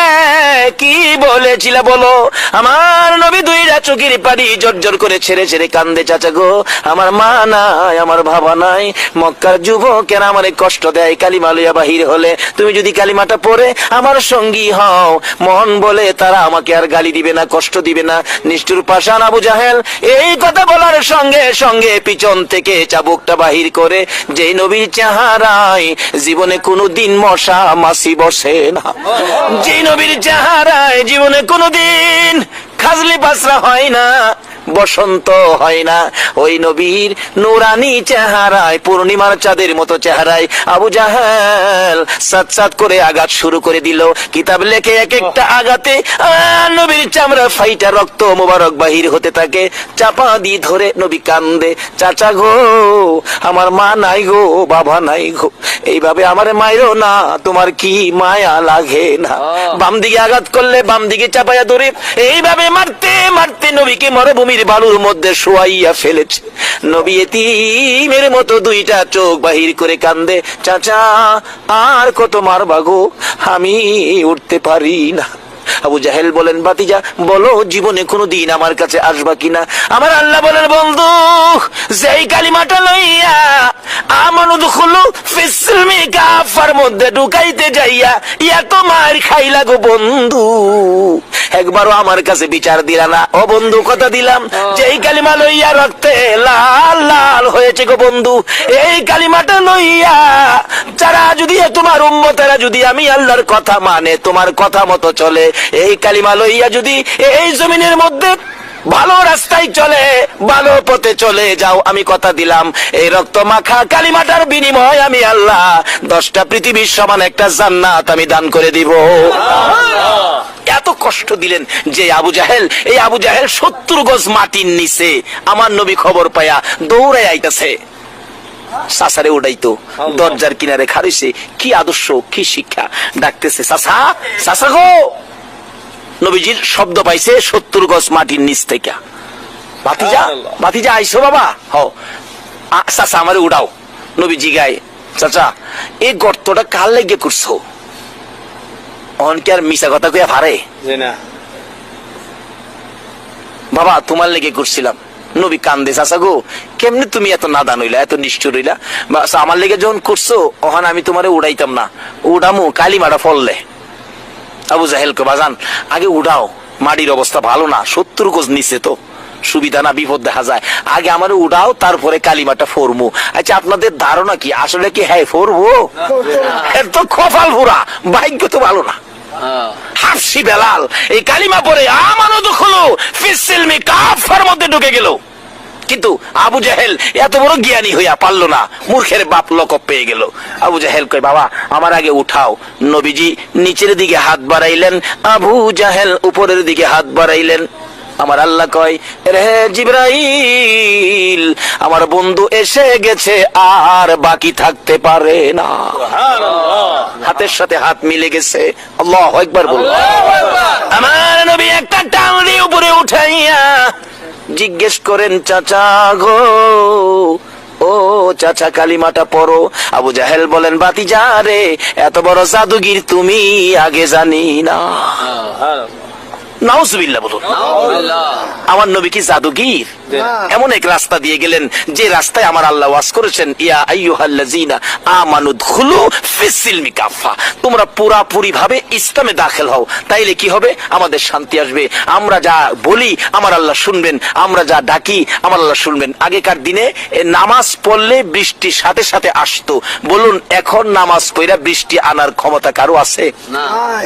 কি বলেছিলা বলো? আমার নবী দুইটা চোখের পানি জর্জর করে ছেড়ে ছেড়ে কান্দে, চাচা গো আমার মা নাই, আমার বাবা নাই, মক্কার যুবকেরা আমারে কষ্ট দেয়, কালিমা লইয়া বাহির হলে তুমি যদি কালিমাটা পড়ে আমার সঙ্গী হও, মন বলে তারা আমাকে আর গালি দিবে না, কষ্ট দিবে না। নিষ্ঠুর পাষাণ আবু জাহেল এই কথা বলার সঙ্গে সঙ্গে পিছন থেকে চাবুকটা বাহির করে, যে নবীর চেহারায় জীবনে কোনোদিন মশা মাছি বসে না, যে নবীর চেহারায় জীবনে কোনোদিন খাজলি বাসরা হয় না, বসন্ত হয় না, ওই নবীর নুরানি চেহারায়, পূর্ণিমার চাঁদের মতো চেহারায় আবু জাহেল সাত সাত করে আঘাত শুরু করে দিল। কিতাব লেখে এক একটা আঘাতে নবীর চামড়া ফাইটা রক্ত মোবারক বাহির হতে থাকে। চাপা দিয়ে ধরে নবী কান্দে, চাচা গো আমার মা নাই গো, বাবা নাই গো, এইভাবে আমারে মাইরো না, তোমার কি মায়া লাগে না? বাম দিকে আঘাত করলে বাম দিকে চাপাইয়া ধরে এইভাবে মারতে মারতে নবীকে মরুভূমির বালুর মধ্যে শোয়াইয়া ফেলেছে। নবী এতিমের মতো দুইটা চোখ বাহির করে কান্দে, চাচা আর কত মারবা গো, আমি উঠতে পারি না। আবু জাহেল বলেন, ভাতিজা বলো জীবনে কোনোদিন আমার কাছে আসবা কিনা? আমার আল্লাহ বলেন, বন্ধু যেই কালিমাটা লইয়া আমানুদ খুলু ফিসসিলমি কাফার মধ্যে ঢুকাইতে যাইয়া এত মার খাইলা গো বন্ধু, একবারও আমার কাছে বিচার দিলা না। ও বন্ধু কথা দিলাম, যেই কালিমা লইয়া রক্তে লাল লাল হয়েছে গো বন্ধু, এই কালিমাটা লইয়া যারা যদি তোমার উম্মতেরা যদি আমি আল্লাহর কথা মানে, তোমার কথা মতো চলে, এই কালিমা লইয়া যদি এই জমিনের মধ্যে ভালো রাস্তায় চলে, ভালো পথে চলে যাও, আমি কথা দিলাম এই রক্ত মাখা কালিমাটার বিনিময় আমি আল্লাহ 10টা পৃথিবীর সমান একটা জান্নাত আমি দান করে দিব। এত কষ্ট দিলেন যে আবু জাহেল, এই আবু জাহেল 70 গজ মাটির নিচে আমার নবী খবর পায়া দৌড়ে আইতাছে। চাচারে উঠাইতো, দরজার কিনারে খাড়িছে, কি আদর্শ, কি শিক্ষা। ডাকতেছে, চাচা, চাচা গো। নবীজির শব্দ পাইছে 70 গজ মাটির নিচ থেকে। ভাতিজা, ভাতিজা আইসো বাবা। চাচা আমারে উঠাও। নবীজি গায়ে, চাচা এই গর্তটা কার লেগে করছো? অন কি আর মিশা কথা কইয়া পারে? বাবা তোমার লেগে করছিলাম। নবী কান্দে, চাচা গো কেমনে তুমি এত নাদান হইলা, এত নিষ্ঠুর হইলা? আমার লেগে যখন করছো ওখানে আমি তোমারে উড়াইতাম না, উড়ামু কালিমাটা ফললে। আবু জাহেল কে বাজান আগে উড়াও, মাটির অবস্থা ভালো না, 70 গজ নিচে তো সুবিধা না, বিপদ দেখা যায়। আগে আমার উড়াও, তারপরে কালিমাটা ফরমু। আচ্ছা আপনাদের ধারণা কি আসলে কি হ্যাঁ ফরবো? এর তো কপাল পুরা, ভাগ্য তো ভালো না। হাফসি বেলাল এই কালিমা পরে আমানো দুখলো ফিসিলমি কাফার মধ্যে ঢুকে গেল। কিন্তু আবু জাহেল এত বড় জ্ঞানী হইয়া পারলো না, মূর্খের বাপ লকব পেয়ে গেল। আবু জাহেল কয়, বাবা আমার আগে উঠাও। নবীজি নিচের দিকে হাত বাড়াইলেন, আবু জাহেল উপরের দিকে হাত বাড়াইলেন। আমার আল্লাহ কয়, রে জিবরাইল আমার বন্ধু এসে গেছে, আর বাকি থাকতে পারে না। হাতের সাথে হাত মিলে গেছে। আল্লাহু আকবার বলুন। আমার নবী একটা টান দিয়ে উপরে উঠাইয়া জিজ্ঞেস করেন, চাচা গো, ও চাচা কালিমাটা পড়ো। আবু জাহেল বলেন, ভাতিজা রে এত বড় জাদুগির তুমি আগে জানি না। নাউজুবিল্লাহ বলুন। আমার নবী কি জাদুগীর? এমন এক রাস্তা দিয়ে গেলেন যে রাস্তায় আমার আল্লাহ ওয়াজ করেছেন, ইয়া আইয়ুহাল্লাযীনা আমানু দুখুলু ফিসসিলমি কাফা, তোমরা পুরাপুরি ভাবে ইসলামে দাখিল হও, তাইলে কি হবে? আমাদের শান্তি আসবে। আমরা যা বলি আমার আল্লাহ শুনবেন, আমরা যা ডাকি আমার আল্লাহ শুনবেন। আগেকার দিনে নামাজ পড়লে বৃষ্টির সাথে সাথে আসতো। বলুন এখন নামাজ পড়া বৃষ্টি আনার ক্ষমতা কারো আছে?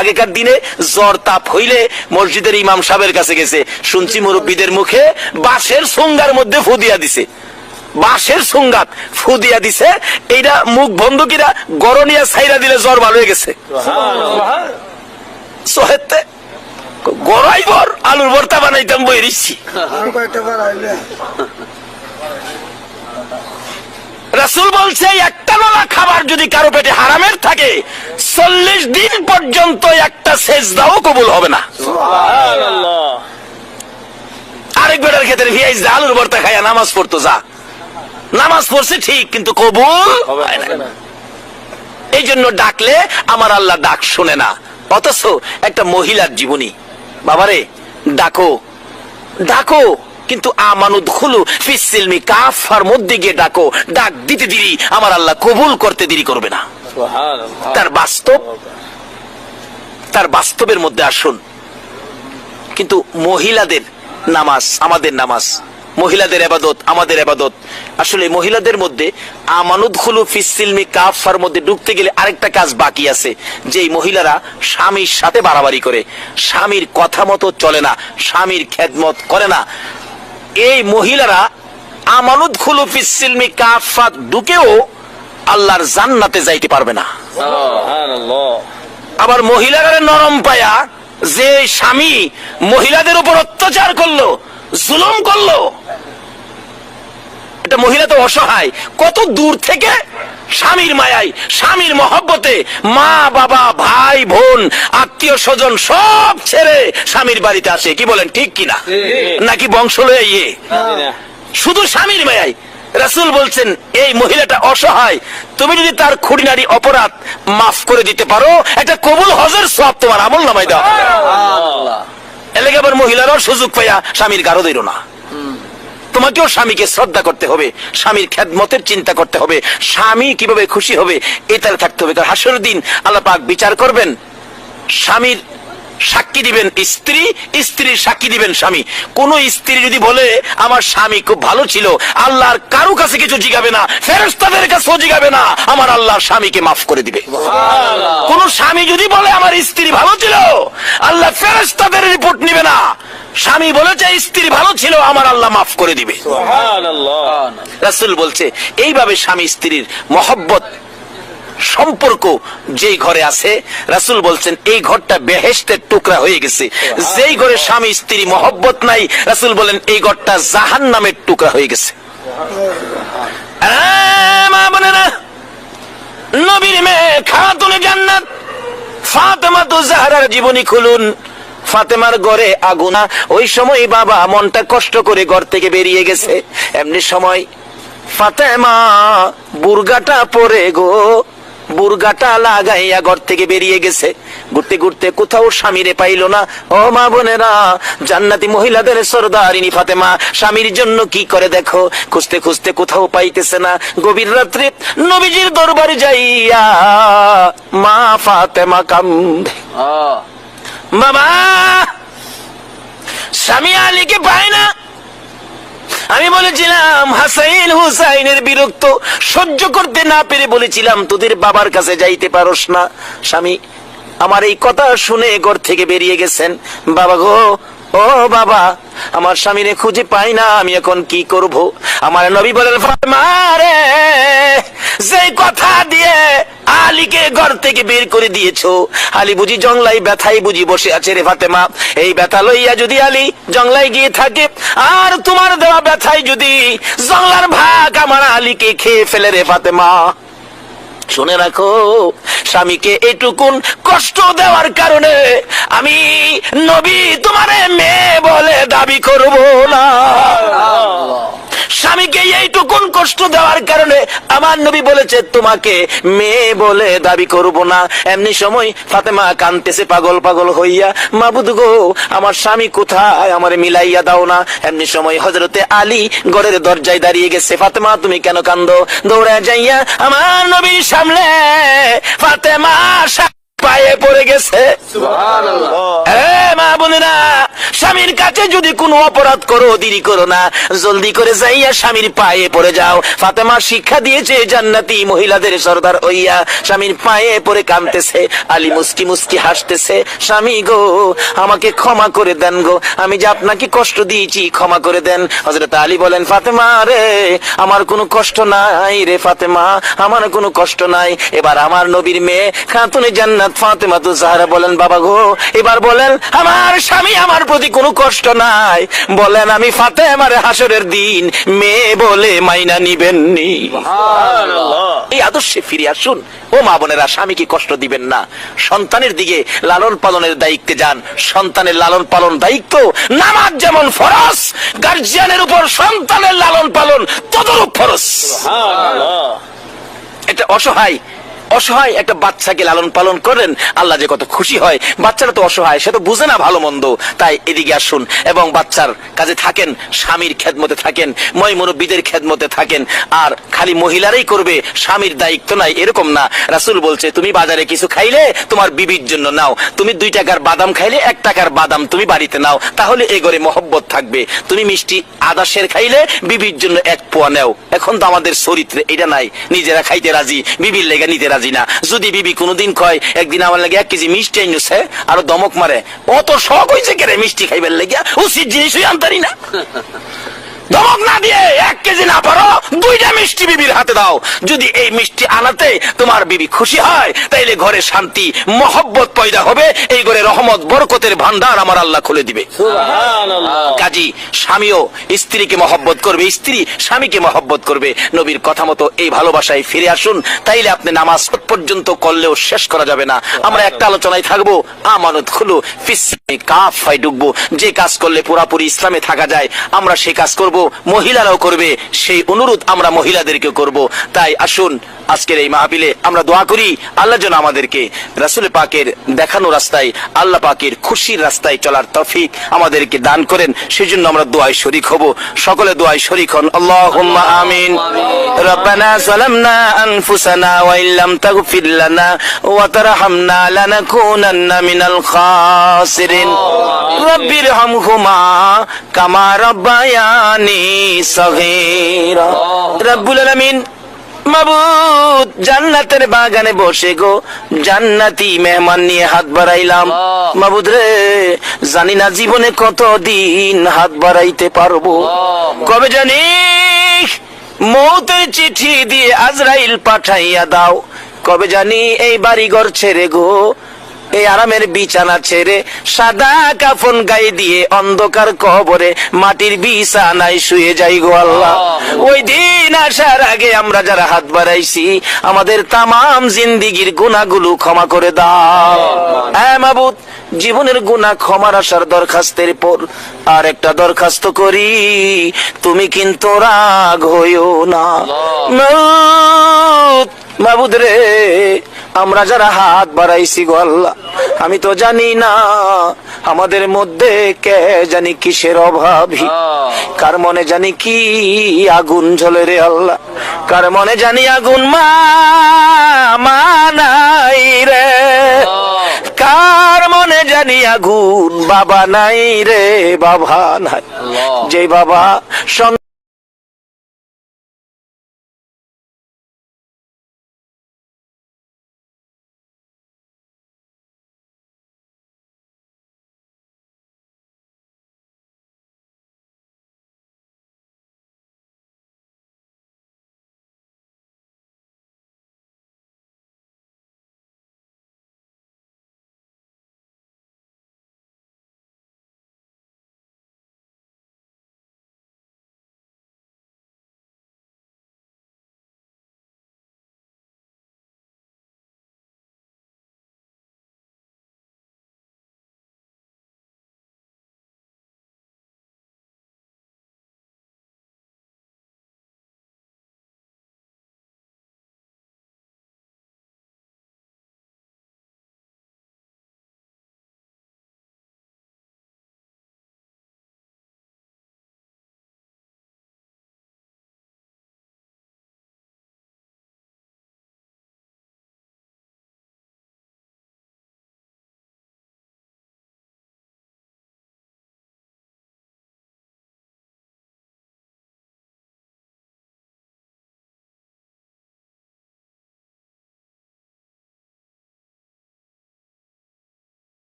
আগেকার দিনে জ্বর তাপ হইলে মসজিদের ইমাম সাহেবের কাছে গেছে, শুনছি মুরব্বীদের মুখে বাঁশের সুঙ্গার মধ্যে ফুদিয়া দিছে, বাঁশের সুঙ্গাত ফুদিয়া দিছে, এইটা মুখ বন্ধকিরা গরনিয়া ছাইরা দিলে জ্বর ভালো হয়ে গেছে। সোহেতে গড়াইবর আলুর ভর্তা বানাইতাম বই দিচ্ছি। রাসূল বলছে একটা বেলা খাবার যদি কারো পেটে হারামের থাকে 40 দিন পর্যন্ত একটা সেজদাও কবুল হবে না। আরেক বেটার ক্ষেত্রে ভিয়াইজ আলুর ভর্তা খাইয়া নামাজ পড়তো, যা নামাজ পড়ছে ঠিক কিন্তু কবুল হয় না। এই জন্য ডাকলে আমার আল্লাহ ডাক শুনে না। অথচ একটা মহিলার জীবনী, বাবারে ডাকো ডাকো, কিন্তু আমানু দুখুলু ফিসসিলমি কাফার মধ্যে গিয়ে ডাকো, ডাক দিতে দেরি আমার আল্লাহ কবুল করতে দেরি করবে না। তার বাস্তবের মধ্যে আসুন। কিন্তু মহিলাদের নামাজ আমাদের নামাজ, মহিলাদের ইবাদত আমাদের ইবাদত। আসলে মহিলাদের মধ্যে আমানুদ খুলু ফিসসিলমি কাফার মধ্যে ঢুকতে গেলে আরেকটা কাজ বাকি আছে, যে মহিলারা স্বামীর সাথে বাড়াবাড়ি করে, স্বামীর কথা মতো চলে না, স্বামীর খেদমত করে না। এই মহিলারা আমানুদ খুলু ফিসসিলমি কাফাত ঢুকেও আল্লাহর জান্নাতে যাইতে পারবে না। আবার মহিলারা নরম পায়া যে স্বামী মহিলাদের উপর অত্যাচার করলো, জুলুম করলো, এটা মহিলা তো অসহায়, কত দূর থেকে স্বামীর মায়ায় স্বামীর মহব্বতে মা বাবা ভাই বোন আত্মীয় স্বজন সব ছেড়ে স্বামীর বাড়িতে আসে। কি বলেন ঠিক কিনা? নাকি বংশ লয়ে ইয়ে শুধু স্বামীর মায়ায়? রাসূল বলছেন এই মহিলাটা অসহায়, তুমি যদি তার খুঁটিনাটি অপরাধ মাফ করে দিতে পারো, একটা কবুল হজের সওয়াব তোমার আমল নামায় দাও। এলাকা আবার মহিলারাও সুযোগ পাইয়া স্বামীর গারো দিল না। তোমাকেও স্বামীকে শ্রদ্ধা করতে হবে, স্বামীর খেদমতের চিন্তা করতে হবে, স্বামী কিভাবে খুশি হবে এটাতে থাকতে হবে। কারণ হাসরের দিন আল্লাহ পাক বিচার করবেন, স্বামীর সাক্ষী দিবেন স্ত্রী, স্ত্রীর সাক্ষী দিবেন স্বামী। কোন স্ত্রী যদি বলে আমার স্বামী খুব ভালো ছিল, আল্লাহর কারো কাছে কিছু জিগাবে না, ফেরেশতাদের কাছেও জিগাবে না, আমার আল্লাহ স্বামীকে মাফ করে দিবে। কোন স্বামী যদি বলে আমার স্ত্রী ভালো ছিল, আল্লাহ ফেরেশতাদের রিপোর্ট নিবে না, স্বামী বলেছে স্ত্রী ভালো ছিল, আমার আল্লাহ মাফ করে দিবে। রাসূল বলছে এইভাবে স্বামী স্ত্রীর মহব্বত সম্পর্ক যেই ঘরে আছে, রাসূল বলছেন এই ঘরটা বেহেশতের টুকরা হয়ে গেছে। যেই ঘরে স্বামী স্ত্রী মহব্বত নাই, রাসূল বলেন এই ঘরটা জাহান্নামের টুকরা হয়ে গেছে। মা বোনেরা, নবীর মেয়ে খাতুনে জান্নাত ফাতেমা তো জাহরার জীবনী খুলুন। ফাতেমার ঘরে আগুন। ওই সময় বাবা মনটা কষ্ট করে ঘর থেকে বেরিয়ে গেছে। এমনি সময় ফাতেমা বুরগাটা পরে গো, বুরগাটা লাগাইয়া ঘর থেকে বেরিয়ে গেছে। ঘুরতে ঘুরতে কোথাও স্বামীরে পাইল না। ও মা বোনেরা, জান্নাতি মহিলাদের সরদারিনী ফাতেমা স্বামীর জন্য কি করে দেখো, খুঁজতে খুঁজতে কোথাও পাইতেছে না। গভীর রাত্রে নবীজির দরবারে যাইয়া মা ফাতেমা কান্দে, বাবা স্বামী আলীকে পায় না। আমি বলেছিলাম হাসাইন হুসাইনের বিরক্ত সহ্য করতে না পেরে বলেছিলাম তোদের বাবার কাছে যাইতে পারোস না। স্বামী আমার এই কথা শুনে ঘর থেকে বেরিয়ে গেছেন। বাবা গো, ও বাবা, আমার স্বামীরে খুঁজে পাই না, আমি এখন কি করব? আমার নবী বলেন, ফাতেমা রে, যে কথা দিয়ে আলীকে ঘর থেকে বের করে দিয়েছো, আলী বুঝি জংলাই ব্যথাই বুঝি বসে আছে রে ফাতেমা। এই ব্যথা লইয়া যদি আলী জংলাই গিয়ে থাকে, আর তোমার দেওয়া ব্যথায় যদি জংলার ভাগ আমার আলীকে খেয়ে ফেলে রে ফাতেমা, শুনে রাখো, স্বামীকে এটুকুন কষ্ট দেওয়ার কারণে আমি নবী তোমারে মেয়ে বলে দাবি করব না। স্বামীকে এইটুকুন কষ্ট দেওয়ার কারণে আমার নবী বলেছে তোমাকে মেয়ে বলে দাবি করব না। এমনি সময় ফাতেমা কাঁদতেছে পাগল পাগল হইয়া, মাবুদ গো, আমার স্বামী কোথায়, আমার মিলাইয়া দাও না। এমনি সময় হযরতে আলী ঘরের দরজায় দাঁড়িয়ে গেছে। ফাতেমা তুমি কেন কান্দো? দৌড়ে যাইয়া আমার নবীর সামনে ফাতেমা পায়ে পড়ে গেছে। মা বোনেরা, স্বামীর কাছে যদি কোনো অপরাধ করো, দেরি করো না, জলদি করে যাইয়া স্বামীর পায়ে পড়ে যাও। ফাতেমা শিক্ষা দিয়েছে জান্নাতি মহিলাদের সরদার হইয়া স্বামীর পায়ে পড়ে কাঁদতেছে। আলী মুস্কি মুস্কি হাসতেছে, স্বামী গো, আমাকে ক্ষমা করে দেন গো, আমি যে আপনাকে কষ্ট দিয়েছি, ক্ষমা করে দেন। হযরত আলী বলেন, ফাতেমা রে, আমার কোনো কষ্ট নাই রে ফাতেমা, আমার কোনো কষ্ট নাই। এবার আমার নবীর মেয়ে খাতুনে জান্নাত ফাতেমা তো জাহরা বলেন, বাবা গো, এবার বলেন আমার স্বামী আমার প্রতি কোনো কষ্ট নাই, বলেন আমি ফাতেমার হাসরের দিন মেয়ে বলে মাইনা নিবেননি। এই আদর্শে ফিরে আসুন। ও মা বোনেরা, স্বামীকে কষ্ট দিবেন না, সন্তানের দিকে লালন পালনের দায়িত্বে যান। সন্তানের লালন পালন দায়িত্ব, নামাজ যেমন ফরজ, গার্জিয়ানের উপর সন্তানের লালন পালন তদরূপ ফরজ। এটা অসহায় অসহায় একটা বাচ্চাকে লালন পালন করেন, আল্লাহ যে কত খুশি হয়। বাচ্চারা তো অসহায়, সে তো বুঝে না ভালো মন্দ। তাই এদিকে আসুন এবং বাচ্চার কাছে থাকেন, স্বামীর খেদমতে থাকেন, ময় মুরব্বীদের খেদমতে থাকেন। আর খালি মহিলারাই করবে, স্বামীর দায়িত্ব নাই, এরকম না। রাসূল বলছে, তুমি বাজারে কিছু খাইলে তোমার বিবির জন্য নাও, তুমি 2 টাকার বাদাম খাইলে 1 টাকার বাদাম তুমি বাড়িতে নাও, তাহলে এই ঘরে মহব্বত থাকবে। তুমি মিষ্টি আদাশের খাইলে বিবির জন্য 1 পোয়া নাও। এখন তো আমাদের চরিত্রে এটা নাই, নিজেরা খাইতে রাজি, বিবির লেগে নিতে রাজি না। যদি বিবি কোনদিন কয় একদিন আমার লাগে 1 কেজি মিষ্টি আইনছে, আরো দমক মারে, অত শখ হয়েছে কেরে মিষ্টি খাইবার লেগে, উচিত জিনিসই আনতারি না। দমক না দিয়ে 1 কেজি না পারো, 2টা মিষ্টি বিবির হাতে দাও। যদি এই মিষ্টি আনাতে তোমার বিবি খুশি হয়, তাইলে ঘরে শান্তি মহব্বত পয়দা হবে, এই ঘরে রহমত বরকতের ভান্ডার আমার আল্লাহ খুলে দিবে। কাজী স্বামীও স্ত্রীকে মহব্বত করবে, স্ত্রী স্বামীকে মহব্বত করবে। নবীর কথা মতো এই ভালোবাসায় ফিরে আসুন, তাইলে আপনি নামাজ পর্যন্ত করলেও শেষ করা যাবে না। আমরা একটা আলোচনায় থাকবো, আমানত খুলু ফিসমি কাফায় ডুববো। যে কাজ করলে পুরাপুরি ইসলামে থাকা যায়, আমরা সেই কাজ করব, মহিলারাও করবে, সেই অনুরোধ আমরা মহিলাদেরকে করব। তাই আসুন আজকের এই মাহফিলে আমরা দোয়া করি, আল্লাহ যেন আমাদেরকে রাসূল পাকের দেখানো রাস্তায়, আল্লাহ পাকের খুশির রাস্তায় চলার তৌফিক আমাদেরকে দান করেন। সেজন্য আমরা দোয়ায় শরীক হব। সকলে দোয়ায় শরীক হন। আল্লাহুম্মা আমিন। রব্বানা যালামনা আনফুসানা ওয়া ইল্লাম তাগফির লানা ওয়া তারহামনা লানাকুনান্না মিনাল খাসিরিন। রব্বিরহামহুমা কামা রাব্বায়ানি সগীরা। রব্বুল আলামিন, মাবুদ, জান্নাতের বাগানে বসে গো জান্নাতি মেহমান নিয়ে হাত বাড়াইলাম। মাবুদ রে, জানি না জীবনে কতদিন হাত বাড়াইতে পারবো, কবে জানি মৌতের চিঠি দিয়ে আজরাইল পাঠাইয়া দাও, কবে জানি এই বাড়ি ঘর ছেড়ে গো এই আরামের বিছানা ছেড়ে সাদা কাফন গায়ে দিয়ে অন্ধকার কবরে মাটির বিছানায় শুয়ে যাই গো আল্লাহ। ওই দিন আসার আগে আমরা যারা হাত বাড়াইছি আমাদের তামাম জিন্দিগির গুনাহগুলো ক্ষমা করে দাও। হ্যাঁ মাবুদ, জীবনের গুনাহ ক্ষমার আসার দরখাস্তের পর আর একটা দরখাস্ত করি, তুমি কিন্তু রাগ হইও না। মাবুদ রে, আমরা যারা হাত বাড়াইছি গো আল্লাহ, আমি তো জানি না আমাদের মধ্যে কে জানি কিসের অভাবী, কার মনে জানি কি আগুন জ্বলে রে আল্লাহ, কার মনে জানি আগুন নাই রে, কার মনে জানি আগুন বাবা নাই রে, বাবা নাই। যে বাবা